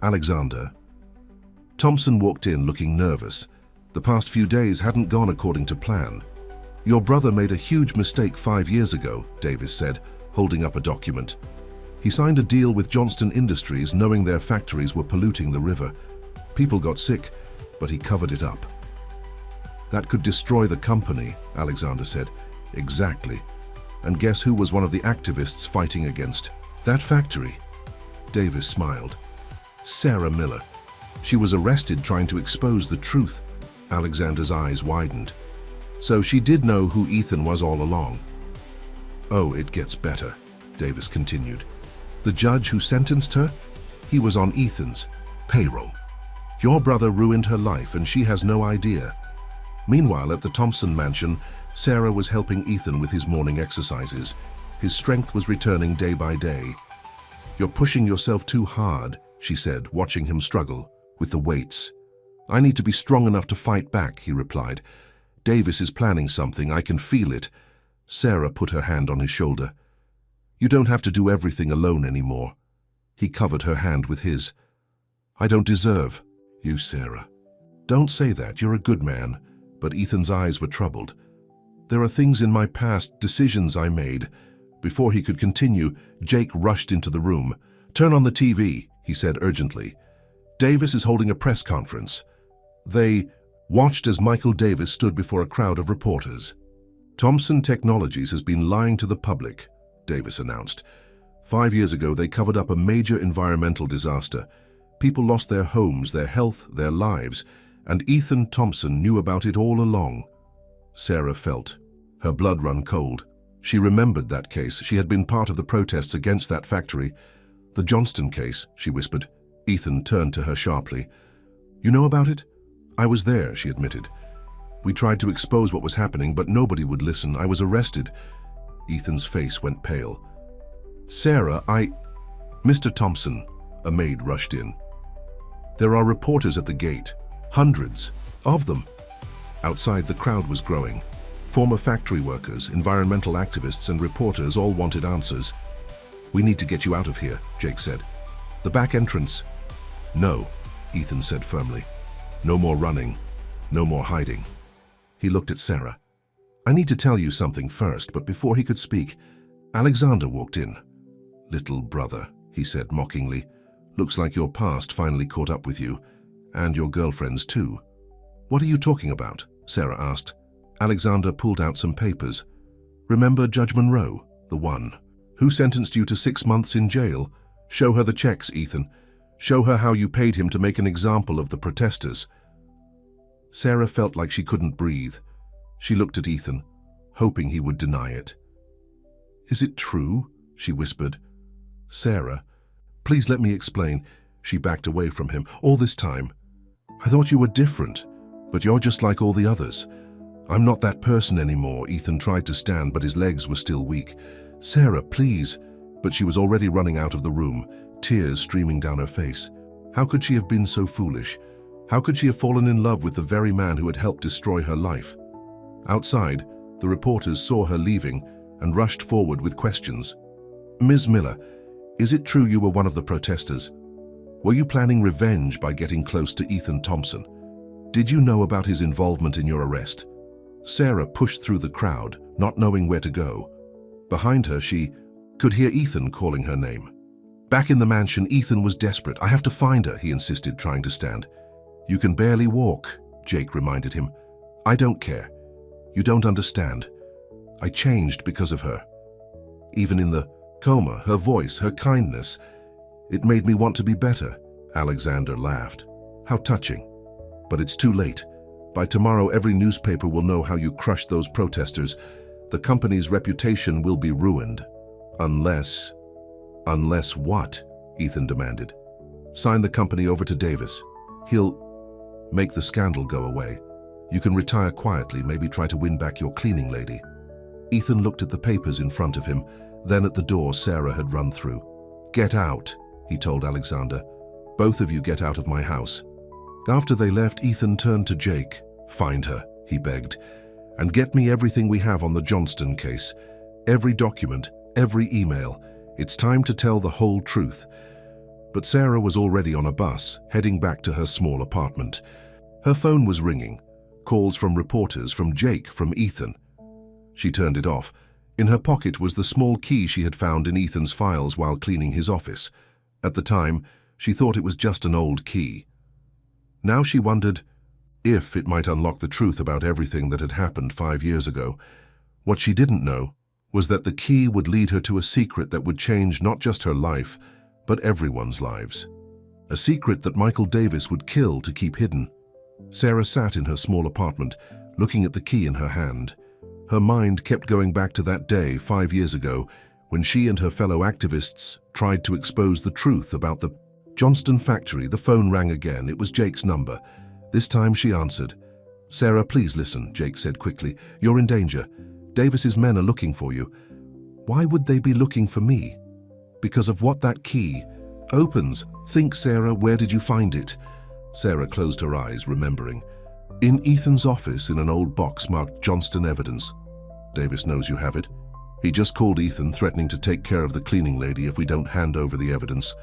Alexander. Thompson walked in looking nervous. The past few days hadn't gone according to plan. "Your brother made a huge mistake 5 years ago," Davis said, holding up a document. "He signed a deal with Johnston Industries knowing their factories were polluting the river. People got sick, but he covered it up." "That could destroy the company," Alexander said. "Exactly. And guess who was one of the activists fighting against that factory?" Davis smiled. "Sarah Miller. She was arrested trying to expose the truth." Alexander's eyes widened. "So she did know who Ethan was all along." "Oh, it gets better," Davis continued. "The judge who sentenced her? He was on Ethan's payroll. Your brother ruined her life and she has no idea." Meanwhile, at the Thompson mansion, Sarah was helping Ethan with his morning exercises. His strength was returning day by day. "You're pushing yourself too hard," she said, watching him struggle with the weights. "I need to be strong enough to fight back," he replied. "Davis is planning something. I can feel it." Sarah put her hand on his shoulder. "You don't have to do everything alone anymore." He covered her hand with his. "I don't deserve you, Sarah." "Don't say that. You're a good man." But Ethan's eyes were troubled. "There are things in my past, decisions I made." Before he could continue, Jake rushed into the room. "Turn on the TV," he said urgently. "Davis is holding a press conference." They watched as Michael Davis stood before a crowd of reporters. "Thompson Technologies has been lying to the public," Davis announced. 5 years ago, they covered up a major environmental disaster. People lost their homes, their health, their lives, and Ethan Thompson knew about it all along. Sarah felt her blood run cold. She remembered that case. She had been part of the protests against that factory. "The Johnston case," she whispered. Ethan turned to her sharply. "You know about it?" "I was there," she admitted. "We tried to expose what was happening, but nobody would listen. I was arrested." Ethan's face went pale. "Sarah, Mr. Thompson," a maid rushed in. "There are reporters at the gate. Hundreds of them." Outside, the crowd was growing. Former factory workers, environmental activists, and reporters all wanted answers. "We need to get you out of here," Jake said. "The back entrance." "No," Ethan said firmly. "No more running. No more hiding." He looked at Sarah. "I need to tell you something first," but before he could speak, Alexander walked in. "Little brother," he said mockingly. "Looks like your past finally caught up with you, and your girlfriend's too." "What are you talking about?" Sarah asked. Alexander pulled out some papers. "Remember Judge Monroe, the one who sentenced you to 6 months in jail? Show her the checks, Ethan. Show her how you paid him to make an example of the protesters." Sarah felt like she couldn't breathe. She looked at Ethan, hoping he would deny it. "Is it true?" she whispered. "Sarah, please let me explain." She backed away from him. "All this time, I thought you were different, but you're just like all the others." "I'm not that person anymore." Ethan tried to stand, but his legs were still weak. "Sarah, please." But she was already running out of the room, tears streaming down her face. How could she have been so foolish? How could she have fallen in love with the very man who had helped destroy her life? Outside, the reporters saw her leaving and rushed forward with questions. "Ms. Miller, is it true you were one of the protesters? Were you planning revenge by getting close to Ethan Thompson? Did you know about his involvement in your arrest?" Sarah pushed through the crowd, not knowing where to go. Behind her, she could hear Ethan calling her name. Back in the mansion, Ethan was desperate. "I have to find her," he insisted, trying to stand. "You can barely walk," Jake reminded him. "I don't care. You don't understand. I changed because of her. Even in the coma, her voice, her kindness, it made me want to be better." Alexander laughed. "How touching. But it's too late. By tomorrow, every newspaper will know how you crushed those protesters. The company's reputation will be ruined. Unless..." "Unless what?" Ethan demanded. "Sign the company over to Davis. He'll make the scandal go away. You can retire quietly, maybe try to win back your cleaning lady." Ethan looked at the papers in front of him, then at the door Sarah had run through. "Get out," he told Alexander. "Both of you get out of my house." After they left, Ethan turned to Jake. "Find her," he begged, "and get me everything we have on the Johnston case. Every document, every email. It's time to tell the whole truth." But Sarah was already on a bus, heading back to her small apartment. Her phone was ringing. Calls from reporters, from Jake, from Ethan. She turned it off. In her pocket was the small key she had found in Ethan's files while cleaning his office. At the time, she thought it was just an old key. Now she wondered if it might unlock the truth about everything that had happened 5 years ago. What she didn't know was that the key would lead her to a secret that would change not just her life, but everyone's lives. A secret that Michael Davis would kill to keep hidden. Sarah sat in her small apartment, looking at the key in her hand. Her mind kept going back to that day 5 years ago when she and her fellow activists tried to expose the truth about the Johnston factory. The phone rang again. It was Jake's number. This time she answered. "Sarah, please listen," Jake said quickly. "You're in danger. Davis's men are looking for you." Why would they be looking for me? Because of what that key opens. Think, Sarah, where did you find it? Sarah closed her eyes, remembering. In Ethan's office, in an old box marked Johnston Evidence. Davis knows you have it. He just called Ethan, threatening to take care of the cleaning lady if we don't hand over the evidence.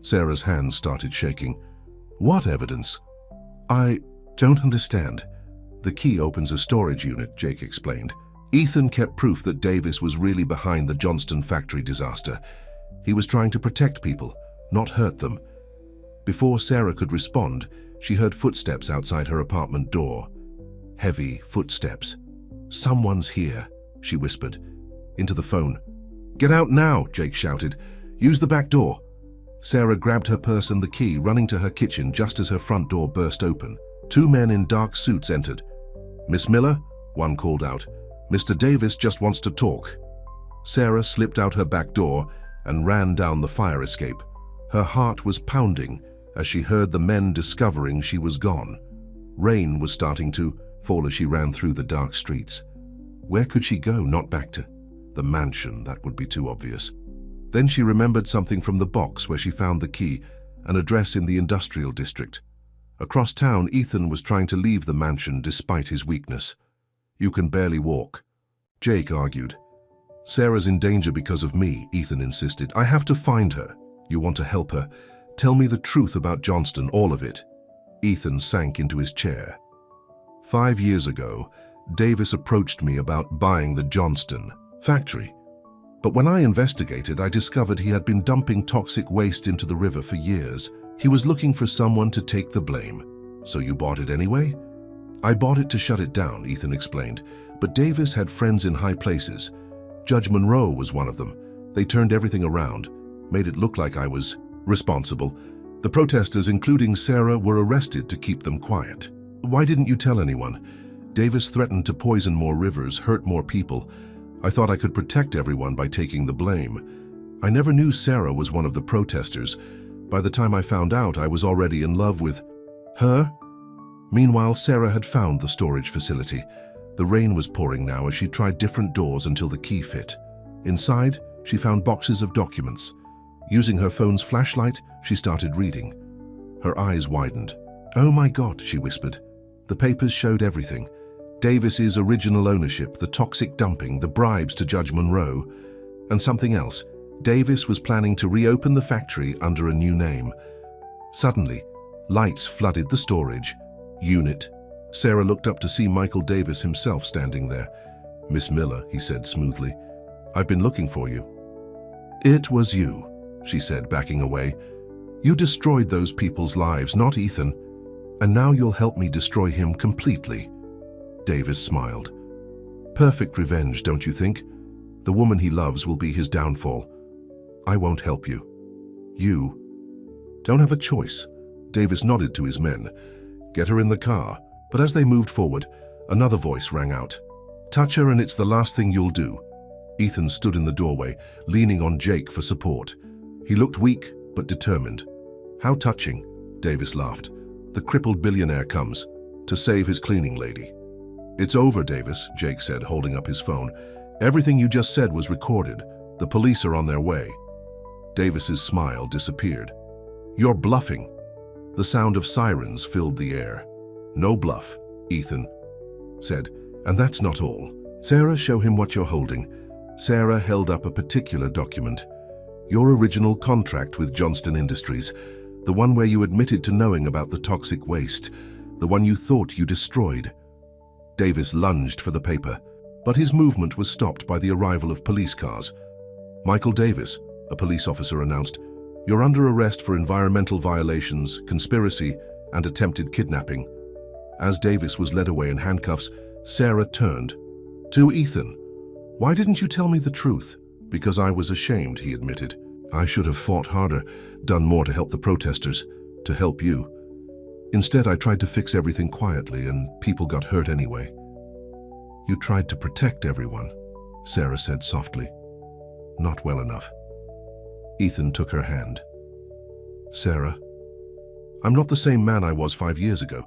Sarah's hands started shaking. What evidence? I don't understand. The key opens a storage unit, Jake explained. Ethan kept proof that Davis was really behind the Johnston factory disaster. He was trying to protect people, not hurt them. Before Sarah could respond, she heard footsteps outside her apartment door. Heavy footsteps. Someone's here, she whispered. Into the phone. Get out now, Jake shouted. Use the back door. Sarah grabbed her purse and the key, running to her kitchen just as her front door burst open. Two men in dark suits entered. Miss Miller? One called out. Mr. Davis just wants to talk. Sarah slipped out her back door and ran down the fire escape. Her heart was pounding as she heard the men discovering she was gone. Rain was starting to fall as she ran through the dark streets. Where could she go? Not back to the mansion, that would be too obvious. Then she remembered something from the box where she found the key, an address in the industrial district. Across town, Ethan was trying to leave the mansion despite his weakness. You can barely walk, Jake argued. Sarah's in danger because of me, Ethan insisted. I have to find her. You want to help her? Tell me the truth about Johnston, all of it. Ethan sank into his chair. 5 years ago, Davis approached me about buying the Johnston factory. But when I investigated, I discovered he had been dumping toxic waste into the river for years. He was looking for someone to take the blame. So you bought it anyway? I bought it to shut it down, Ethan explained. But Davis had friends in high places. Judge Monroe was one of them. They turned everything around, made it look like I was responsible. The protesters, including Sarah, were arrested to keep them quiet. Why didn't you tell anyone? Davis threatened to poison more rivers, hurt more people. I thought I could protect everyone by taking the blame. I never knew Sarah was one of the protesters. By the time I found out, I was already in love with her. Meanwhile, Sarah had found the storage facility. The rain was pouring now as she tried different doors until the key fit. Inside, she found boxes of documents. Using her phone's flashlight, she started reading. Her eyes widened. Oh my God, she whispered. The papers showed everything. Davis's original ownership, the toxic dumping, the bribes to Judge Monroe, and something else. Davis was planning to reopen the factory under a new name. Suddenly, lights flooded the storage unit. Sarah looked up to see Michael Davis himself standing there. Miss Miller, he said smoothly, I've been looking for you. It was you, she said, backing away. You destroyed those people's lives, not Ethan, and now you'll help me destroy him completely. Davis smiled. Perfect revenge, don't you think? The woman he loves will be his downfall. I won't help you. You don't have a choice. Davis nodded to his men. Get her in the car. But as they moved forward, another voice rang out. Touch her and it's the last thing you'll do. Ethan stood in the doorway, leaning on Jake for support. He looked weak, but determined. How touching, Davis laughed. The crippled billionaire comes to save his cleaning lady. It's over, Davis, Jake said, holding up his phone. Everything you just said was recorded. The police are on their way. Davis's smile disappeared. You're bluffing. The sound of sirens filled the air. No bluff, Ethan said. And that's not all. Sarah, show him what you're holding. Sarah held up a particular document. Your original contract with Johnston Industries, the one where you admitted to knowing about the toxic waste, the one you thought you destroyed. Davis lunged for the paper, but his movement was stopped by the arrival of police cars. Michael Davis, a police officer announced, you're under arrest for environmental violations, conspiracy, and attempted kidnapping. As Davis was led away in handcuffs, Sarah turned to Ethan. Why didn't you tell me the truth? Because I was ashamed, he admitted. I should have fought harder, done more to help the protesters, to help you. Instead, I tried to fix everything quietly, and people got hurt anyway. You tried to protect everyone, Sarah said softly. Not well enough. Ethan took her hand. Sarah, I'm not the same man I was 5 years ago.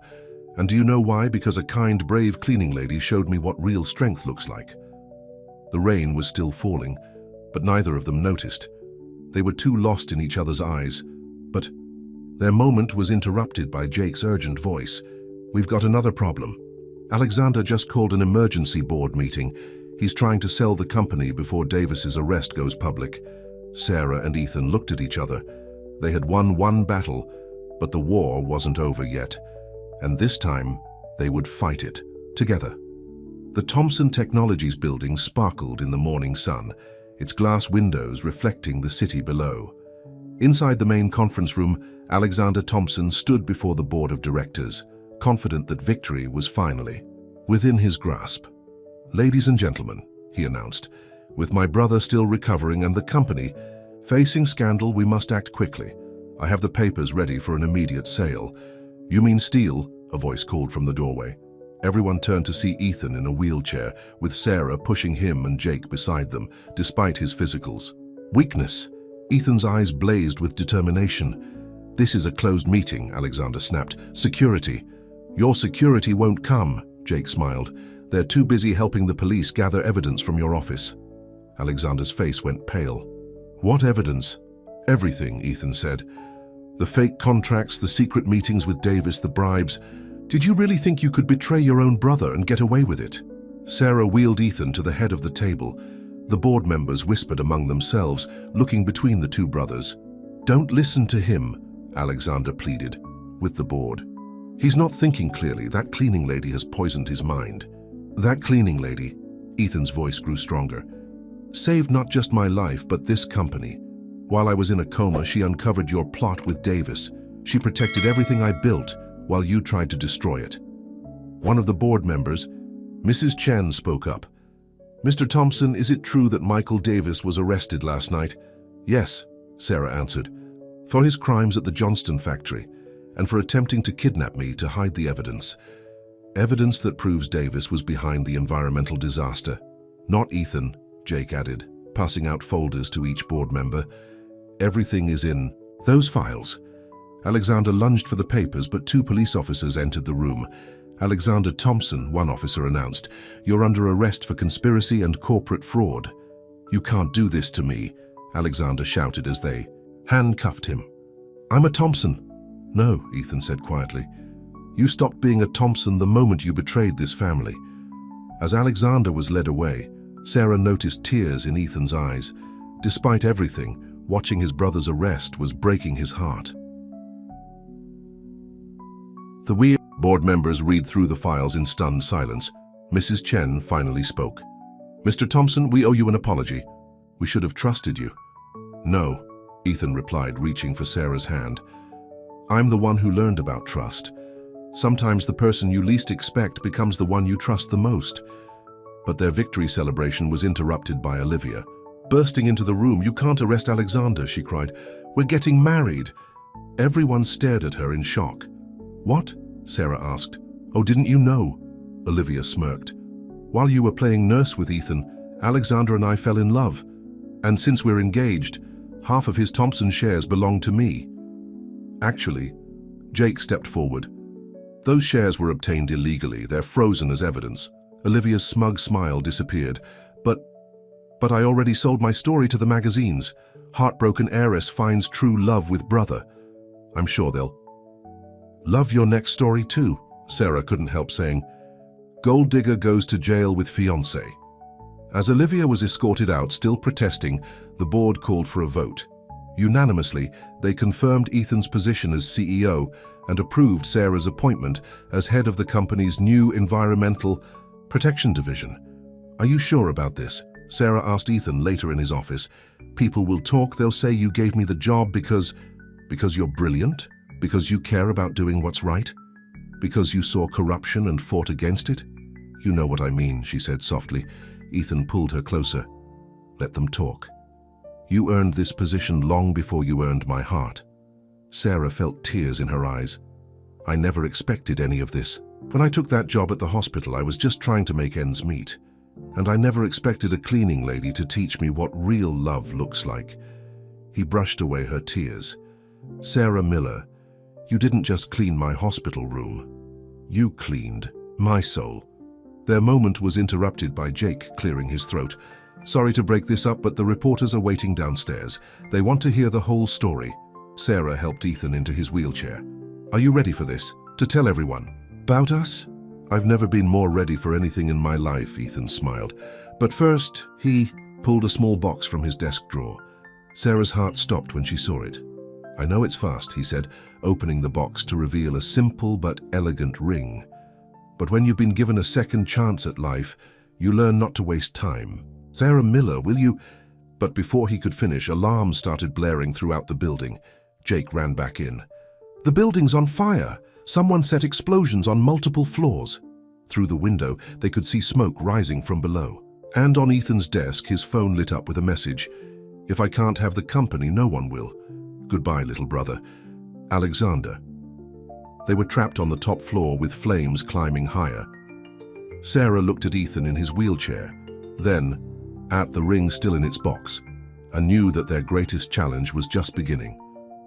And do you know why? Because a kind, brave cleaning lady showed me what real strength looks like. The rain was still falling, but neither of them noticed. They were too lost in each other's eyes. But their moment was interrupted by Jake's urgent voice. "We've got another problem. Alexander just called an emergency board meeting. He's trying to sell the company before Davis's arrest goes public." Sarah and Ethan looked at each other. They had won one battle, but the war wasn't over yet. And this time, they would fight it together. The Thompson Technologies building sparkled in the morning sun, its glass windows reflecting the city below. Inside the main conference room, Alexander Thompson stood before the board of directors, confident that victory was finally within his grasp. "Ladies and gentlemen," he announced, "with my brother still recovering and the company facing scandal, we must act quickly. I have the papers ready for an immediate sale." "You mean steal?" a voice called from the doorway. Everyone turned to see Ethan in a wheelchair, with Sarah pushing him and Jake beside them, despite his physicals. Weakness. Ethan's eyes blazed with determination. "This is a closed meeting," Alexander snapped. "Security." "Your security won't come," Jake smiled. "They're too busy helping the police gather evidence from your office." Alexander's face went pale. "What evidence?" "Everything," Ethan said. "The fake contracts, the secret meetings with Davis, the bribes. Did you really think you could betray your own brother and get away with it?" Sarah wheeled Ethan to the head of the table. The board members whispered among themselves, looking between the two brothers. "Don't listen to him," Alexander pleaded, with the board. "He's not thinking clearly. That cleaning lady has poisoned his mind." "That cleaning lady," Ethan's voice grew stronger, "saved not just my life, but this company. While I was in a coma, she uncovered your plot with Davis. She protected everything I built, while you tried to destroy it." One of the board members, Mrs. Chen, spoke up. "Mr. Thompson, is it true that Michael Davis was arrested last night?" "Yes," Sarah answered, "for his crimes at the Johnston factory, and for attempting to kidnap me to hide the evidence. Evidence that proves Davis was behind the environmental disaster." "Not Ethan," Jake added, passing out folders to each board member. "Everything is in those files." Alexander lunged for the papers, but two police officers entered the room. "Alexander Thompson," one officer announced, "you're under arrest for conspiracy and corporate fraud." "You can't do this to me," Alexander shouted as they handcuffed him. "I'm a Thompson." "No," Ethan said quietly. "You stopped being a Thompson the moment you betrayed this family." As Alexander was led away, Sarah noticed tears in Ethan's eyes. Despite everything, watching his brother's arrest was breaking his heart. The board members read through the files in stunned silence. Mrs. Chen finally spoke. "Mr. Thompson, we owe you an apology. We should have trusted you." "No," Ethan replied, reaching for Sarah's hand. "I'm the one who learned about trust. Sometimes the person you least expect becomes the one you trust the most." But their victory celebration was interrupted by Olivia. Bursting into the room, "You can't arrest Alexander," she cried. "We're getting married." Everyone stared at her in shock. "What?" Sarah asked. "Oh, didn't you know?" Olivia smirked. "While you were playing nurse with Ethan, Alexander and I fell in love. And since we're engaged, half of his Thompson shares belong to me." "Actually," Jake stepped forward, "those shares were obtained illegally. They're frozen as evidence." Olivia's smug smile disappeared. But I already sold my story to the magazines. Heartbroken heiress finds true love with brother. I'm sure they'll love your next story too," Sarah couldn't help saying. "Gold digger goes to jail with fiancé." As Olivia was escorted out, still protesting, the board called for a vote. Unanimously, they confirmed Ethan's position as CEO and approved Sarah's appointment as head of the company's new environmental protection division. "Are you sure about this?" Sarah asked Ethan later in his office. "People will talk. They'll say you gave me the job because you're brilliant? Because you care about doing what's right? Because you saw corruption and fought against it?" "You know what I mean," she said softly. Ethan pulled her closer. "Let them talk. You earned this position long before you earned my heart." Sarah felt tears in her eyes. "I never expected any of this. When I took that job at the hospital, I was just trying to make ends meet. And I never expected a cleaning lady to teach me what real love looks like." He brushed away her tears. "Sarah Miller, you didn't just clean my hospital room. You cleaned my soul." Their moment was interrupted by Jake clearing his throat. Sorry to break this up, but the reporters are waiting downstairs. They want to hear the whole story. Sarah helped Ethan into his wheelchair. Are you ready for this? To tell everyone about us? I've never been more ready for anything in my life, Ethan smiled. But first, he pulled a small box from his desk drawer. Sarah's heart stopped when she saw it. I know it's fast, he said, opening the box to reveal a simple but elegant ring. But when you've been given a second chance at life, you learn not to waste time. Sarah Miller, will you? But before he could finish, alarms started blaring throughout the building. Jake ran back in. The building's on fire. Someone set explosions on multiple floors. Through the window, they could see smoke rising from below. And on Ethan's desk, his phone lit up with a message. If I can't have the company, no one will. Goodbye, little brother. Alexander. They were trapped on the top floor with flames climbing higher. Sarah looked at Ethan in his wheelchair, then at the ring still in its box, and knew that their greatest challenge was just beginning.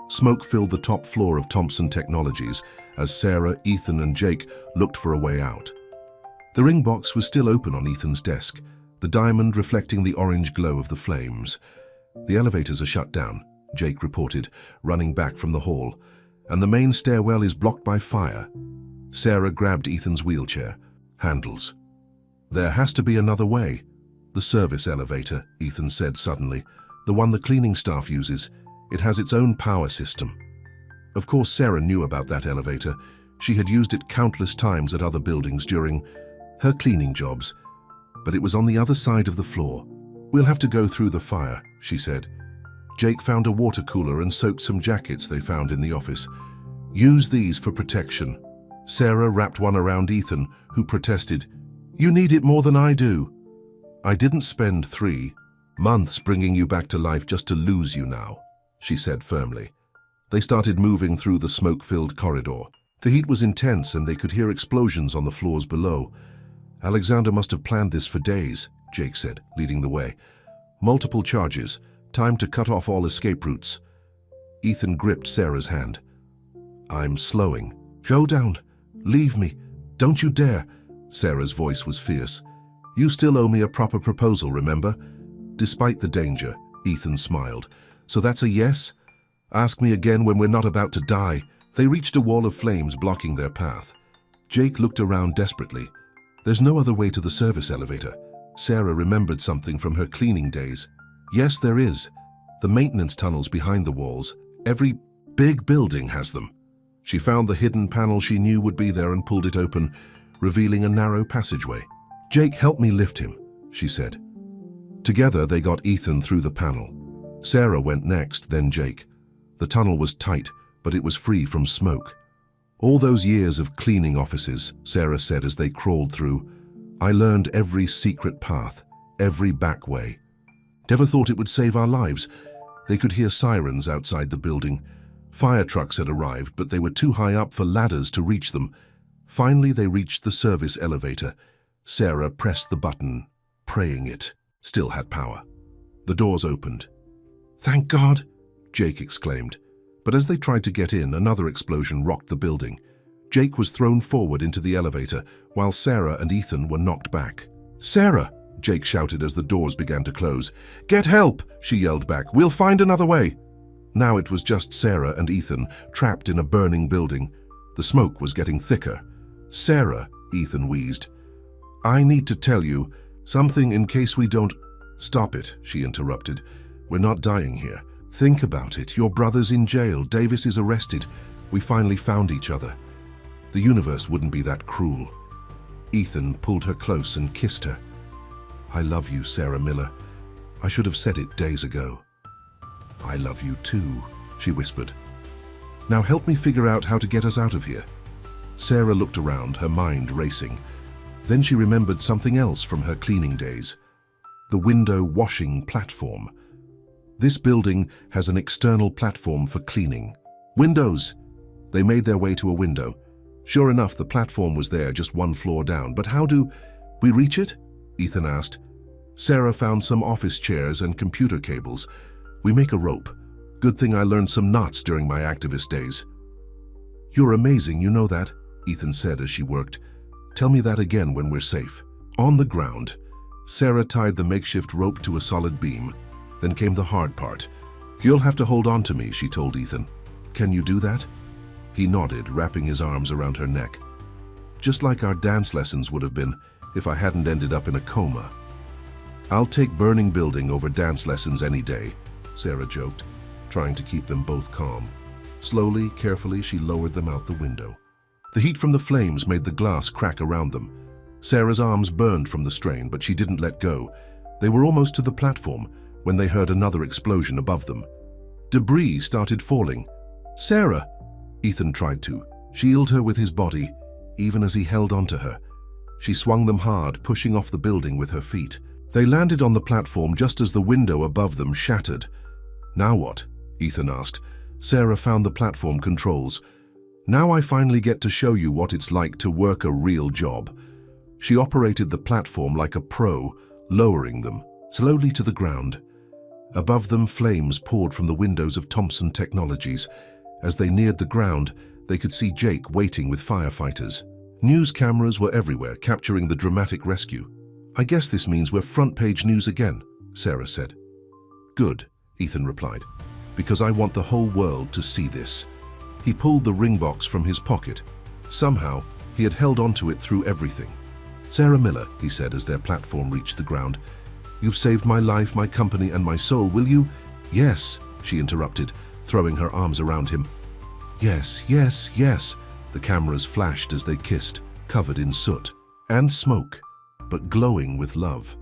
Smoke filled the top floor of Thompson Technologies as Sarah, Ethan, and Jake looked for a way out. The ring box was still open on Ethan's desk, the diamond reflecting the orange glow of the flames. The elevators are shut down, Jake reported, running back from the hall, and the main stairwell is blocked by fire. Sarah grabbed Ethan's wheelchair. Handles. There has to be another way. The service elevator, Ethan said suddenly. The one the cleaning staff uses. It has its own power system. Of course, Sarah knew about that elevator. She had used it countless times at other buildings during her cleaning jobs. But it was on the other side of the floor. We'll have to go through the fire, she said. Jake found a water cooler and soaked some jackets they found in the office. Use these for protection. Sarah wrapped one around Ethan, who protested, You need it more than I do. I didn't spend 3 months bringing you back to life just to lose you now, she said firmly. They started moving through the smoke-filled corridor. The heat was intense and they could hear explosions on the floors below. Alexander must have planned this for days, Jake said, leading the way. Multiple charges. Time to cut off all escape routes. Ethan gripped Sarah's hand. I'm slowing. Go down. Leave me. Don't you dare. Sarah's voice was fierce. You still owe me a proper proposal, remember? Despite the danger, Ethan smiled. So that's a yes? Ask me again when we're not about to die. They reached a wall of flames blocking their path. Jake looked around desperately. There's no other way to the service elevator. Sarah remembered something from her cleaning days. Yes, there is. The maintenance tunnels behind the walls. Every big building has them. She found the hidden panel she knew would be there and pulled it open, revealing a narrow passageway. Jake, help me lift him, she said. Together, they got Ethan through the panel. Sarah went next, then Jake. The tunnel was tight, but it was free from smoke. All those years of cleaning offices, Sarah said as they crawled through, I learned every secret path, every back way. Never thought it would save our lives. They could hear sirens outside the building. Fire trucks had arrived, but they were too high up for ladders to reach them. Finally, they reached the service elevator. Sarah pressed the button, praying it still had power. The doors opened. Thank God, Jake exclaimed. But as they tried to get in, another explosion rocked the building. Jake was thrown forward into the elevator, while Sarah and Ethan were knocked back. Sarah, Jake shouted as the doors began to close. Get help, she yelled back. We'll find another way. Now it was just Sarah and Ethan, trapped in a burning building. The smoke was getting thicker. Sarah, Ethan wheezed. I need to tell you something in case we don't... Stop it, she interrupted. We're not dying here. Think about it. Your brother's in jail. Davis is arrested. We finally found each other. The universe wouldn't be that cruel. Ethan pulled her close and kissed her. I love you, Sarah Miller. I should have said it days ago. I love you too, she whispered. Now help me figure out how to get us out of here. Sarah looked around, her mind racing. Then she remembered something else from her cleaning days. The window washing platform. This building has an external platform for cleaning. Windows! They made their way to a window. Sure enough, the platform was there, just one floor down. But how do we reach it? Ethan asked. Sarah found some office chairs and computer cables. We make a rope. Good thing I learned some knots during my activist days. You're amazing, you know that, Ethan said as she worked. Tell me that again when we're safe. On the ground, Sarah tied the makeshift rope to a solid beam. Then came the hard part. "You'll have to hold on to me," she told Ethan. "Can you do that?" He nodded, wrapping his arms around her neck. "Just like our dance lessons would have been if I hadn't ended up in a coma." "I'll take burning building over dance lessons any day," Sarah joked, trying to keep them both calm. Slowly, carefully, she lowered them out the window. The heat from the flames made the glass crack around them. Sarah's arms burned from the strain, but she didn't let go. They were almost to the platform when they heard another explosion above them. Debris started falling. "Sarah!" Ethan tried to shield her with his body, even as he held onto her. She swung them hard, pushing off the building with her feet. They landed on the platform just as the window above them shattered. "Now what?" Ethan asked. Sarah found the platform controls. "Now I finally get to show you what it's like to work a real job." She operated the platform like a pro, lowering them slowly to the ground. Above them, flames poured from the windows of Thompson Technologies. As they neared the ground, they could see Jake waiting with firefighters. News cameras were everywhere, capturing the dramatic rescue. "I guess this means we're front-page news again," Sarah said. "Good," Ethan replied, "because I want the whole world to see this." He pulled the ring box from his pocket. Somehow, he had held onto it through everything. "Sarah Miller," he said as their platform reached the ground, "you've saved my life, my company, and my soul, will you?" "Yes," she interrupted, throwing her arms around him. "Yes, yes, yes." The cameras flashed as they kissed, covered in soot and smoke, but glowing with love.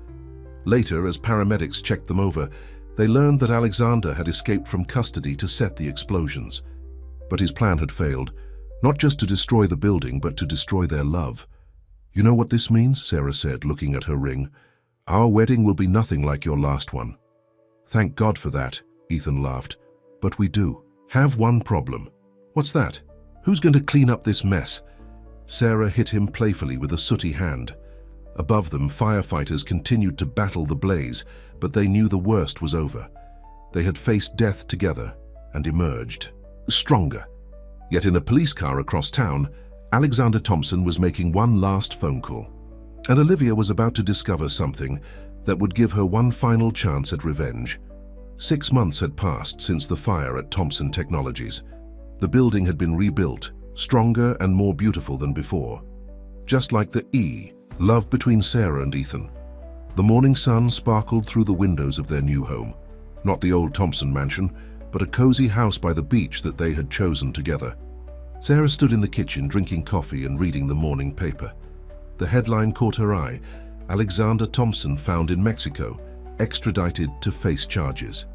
Later, as paramedics checked them over, they learned that Alexander had escaped from custody to set the explosions. But his plan had failed, not just to destroy the building, but to destroy their love. "You know what this means?" Sarah said, looking at her ring. "Our wedding will be nothing like your last one." "Thank God for that," Ethan laughed. "But we do have one problem." "What's that?" "Who's going to clean up this mess?" Sarah hit him playfully with a sooty hand. Above them, firefighters continued to battle the blaze, but they knew the worst was over. They had faced death together and emerged stronger. Yet in a police car across town, Alexander Thompson was making one last phone call. And Olivia was about to discover something that would give her one final chance at revenge. 6 months had passed since the fire at Thompson Technologies. The building had been rebuilt, stronger and more beautiful than before. Just like the love between Sarah and Ethan. The morning sun sparkled through the windows of their new home. Not the old Thompson mansion, but a cozy house by the beach that they had chosen together. Sarah stood in the kitchen drinking coffee and reading the morning paper. The headline caught her eye: Alexander Thompson found in Mexico, extradited to face charges.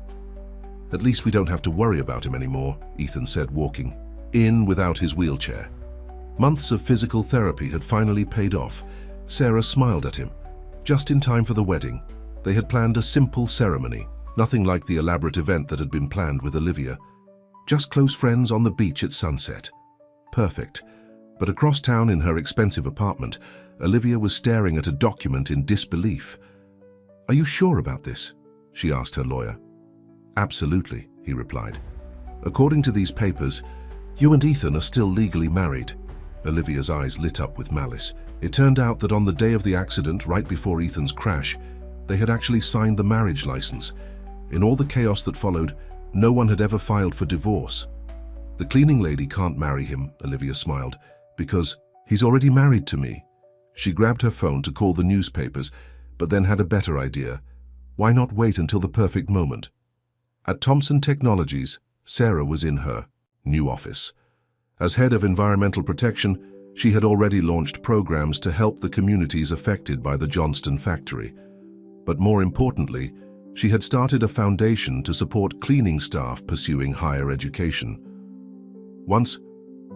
"At least we don't have to worry about him anymore," Ethan said, walking in without his wheelchair. Months of physical therapy had finally paid off. Sarah smiled at him. Just in time for the wedding, they had planned a simple ceremony, nothing like the elaborate event that had been planned with Olivia. Just close friends on the beach at sunset. Perfect. But across town in her expensive apartment, Olivia was staring at a document in disbelief. "Are you sure about this?" she asked her lawyer. "Absolutely," he replied. "According to these papers, you and Ethan are still legally married." Olivia's eyes lit up with malice. It turned out that on the day of the accident, right before Ethan's crash, they had actually signed the marriage license. In all the chaos that followed, no one had ever filed for divorce. "The cleaning lady can't marry him," Olivia smiled, "because he's already married to me." She grabbed her phone to call the newspapers, but then had a better idea. Why not wait until the perfect moment? At Thompson Technologies, Sarah was in her new office. As head of environmental protection, she had already launched programs to help the communities affected by the Johnston factory. But more importantly, she had started a foundation to support cleaning staff pursuing higher education. Once,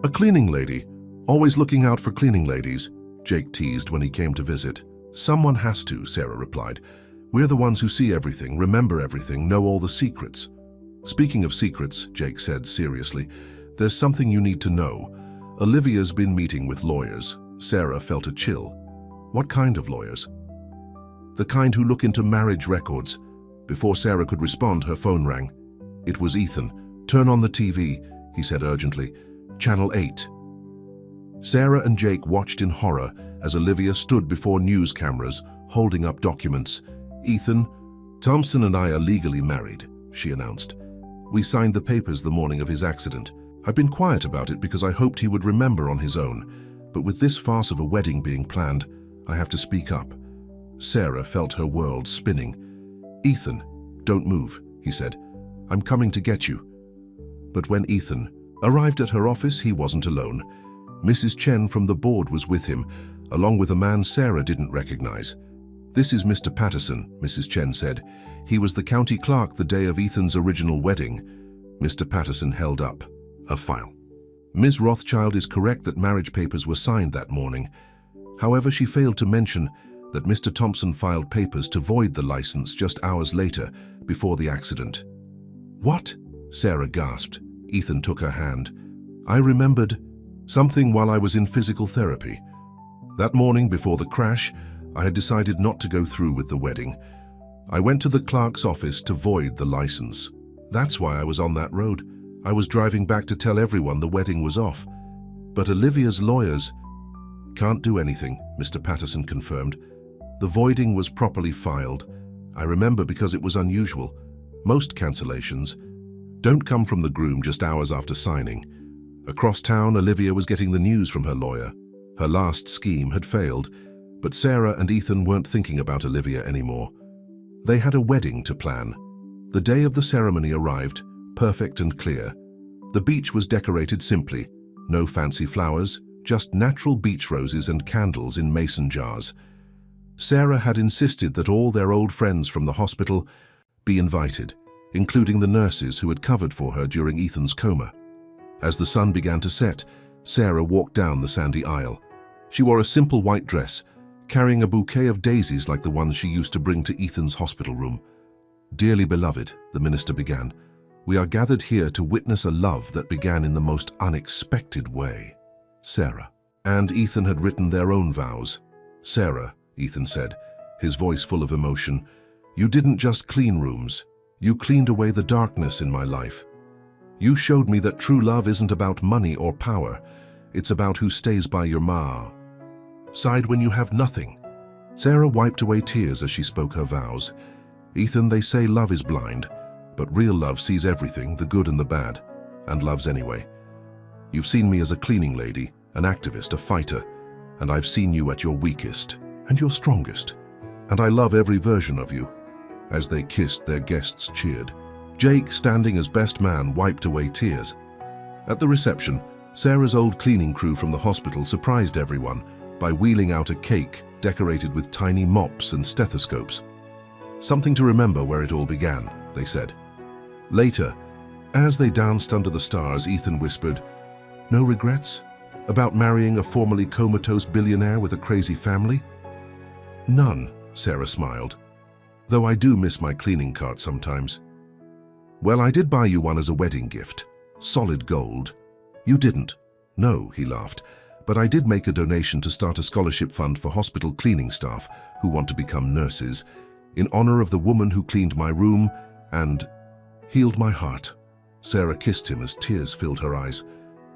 "A cleaning lady, always looking out for cleaning ladies," Jake teased when he came to visit. "Someone has to," Sarah replied. "We're the ones who see everything, remember everything, know all the secrets." "Speaking of secrets," Jake said seriously, "there's something you need to know. Olivia's been meeting with lawyers." Sarah felt a chill. "What kind of lawyers?" "The kind who look into marriage records." Before Sarah could respond, her phone rang. It was Ethan. "Turn on the TV," he said urgently. "Channel 8. Sarah and Jake watched in horror as Olivia stood before news cameras, holding up documents. "Ethan, Thompson and I are legally married," she announced. "We signed the papers the morning of his accident. I've been quiet about it because I hoped he would remember on his own, but with this farce of a wedding being planned, I have to speak up." Sarah felt her world spinning. "Ethan, don't move," he said. "I'm coming to get you." But when Ethan arrived at her office, he wasn't alone. Mrs. Chen from the board was with him, along with a man Sarah didn't recognize. "This is Mr. Patterson," Mrs. Chen said. "He was the county clerk the day of Ethan's original wedding." Mr. Patterson held up a file. "Ms. Rothschild is correct that marriage papers were signed that morning. However, she failed to mention that Mr. Thompson filed papers to void the license just hours later, before the accident." "What?" Sarah gasped. Ethan took her hand. "I remembered something while I was in physical therapy. That morning before the crash, I had decided not to go through with the wedding. I went to the clerk's office to void the license. That's why I was on that road. I was driving back to tell everyone the wedding was off. But Olivia's lawyers can't do anything," Mr. Patterson confirmed. "The voiding was properly filed. I remember because it was unusual. Most cancellations don't come from the groom just hours after signing. Across town, Olivia was getting the news from her lawyer. Her last scheme had failed, but Sarah and Ethan weren't thinking about Olivia anymore. They had a wedding to plan. The day of the ceremony arrived, perfect and clear. The beach was decorated simply. No fancy flowers, just natural beach roses and candles in mason jars. Sarah had insisted that all their old friends from the hospital be invited, including the nurses who had covered for her during Ethan's coma. As the sun began to set, Sarah walked down the sandy aisle. She wore a simple white dress, carrying a bouquet of daisies like the ones she used to bring to Ethan's hospital room. "Dearly beloved," the minister began, "we are gathered here to witness a love that began in the most unexpected way." Sarah and Ethan had written their own vows. "Sarah," Ethan said, his voice full of emotion, "you didn't just clean rooms. You cleaned away the darkness in my life. You showed me that true love isn't about money or power. It's about who stays by your side when you have nothing." Sarah wiped away tears as she spoke her vows. "Ethan, they say love is blind, but real love sees everything, the good and the bad, and loves anyway. You've seen me as a cleaning lady, an activist, a fighter, and I've seen you at your weakest and your strongest. And I love every version of you." As they kissed, their guests cheered. Jake, standing as best man, wiped away tears. At the reception, Sarah's old cleaning crew from the hospital surprised everyone by wheeling out a cake decorated with tiny mops and stethoscopes. "Something to remember where it all began," they said. Later, as they danced under the stars, Ethan whispered, "No regrets about marrying a formerly comatose billionaire with a crazy family?" "None," Sarah smiled, "though I do miss my cleaning cart sometimes." "Well, I did buy you one as a wedding gift. Solid gold." "You didn't." "No," he laughed, "but I did make a donation to start a scholarship fund for hospital cleaning staff who want to become nurses, in honor of the woman who cleaned my room and healed my heart." Sarah kissed him as tears filled her eyes.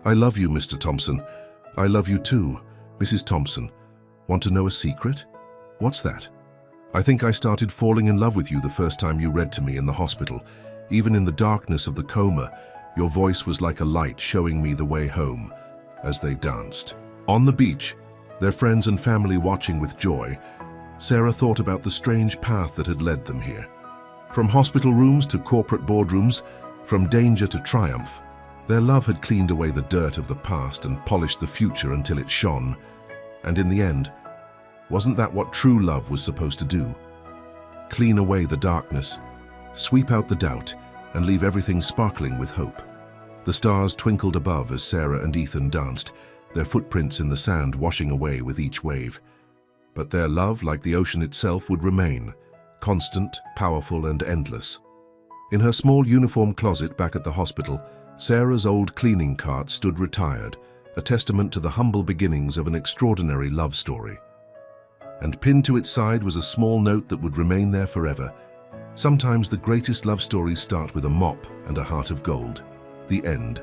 "I love you, Mr. Thompson. I love you too, Mrs. Thompson. Want to know a secret?" "What's that?" "I think I started falling in love with you the first time you read to me in the hospital. Even in the darkness of the coma, your voice was like a light showing me the way home." As they danced on the beach, their friends and family watching with joy, Sarah thought about the strange path that had led them here. From hospital rooms to corporate boardrooms, from danger to triumph, their love had cleaned away the dirt of the past and polished the future until it shone. And in the end, wasn't that what true love was supposed to do? Clean away the darkness, sweep out the doubt, and leave everything sparkling with hope. The stars twinkled above as Sarah and Ethan danced, their footprints in the sand washing away with each wave. But their love, like the ocean itself, would remain, constant, powerful, and endless. In her small uniform closet back at the hospital, Sarah's old cleaning cart stood retired, a testament to the humble beginnings of an extraordinary love story. And pinned to its side was a small note that would remain there forever. "Sometimes the greatest love stories start with a mop and a heart of gold. The end."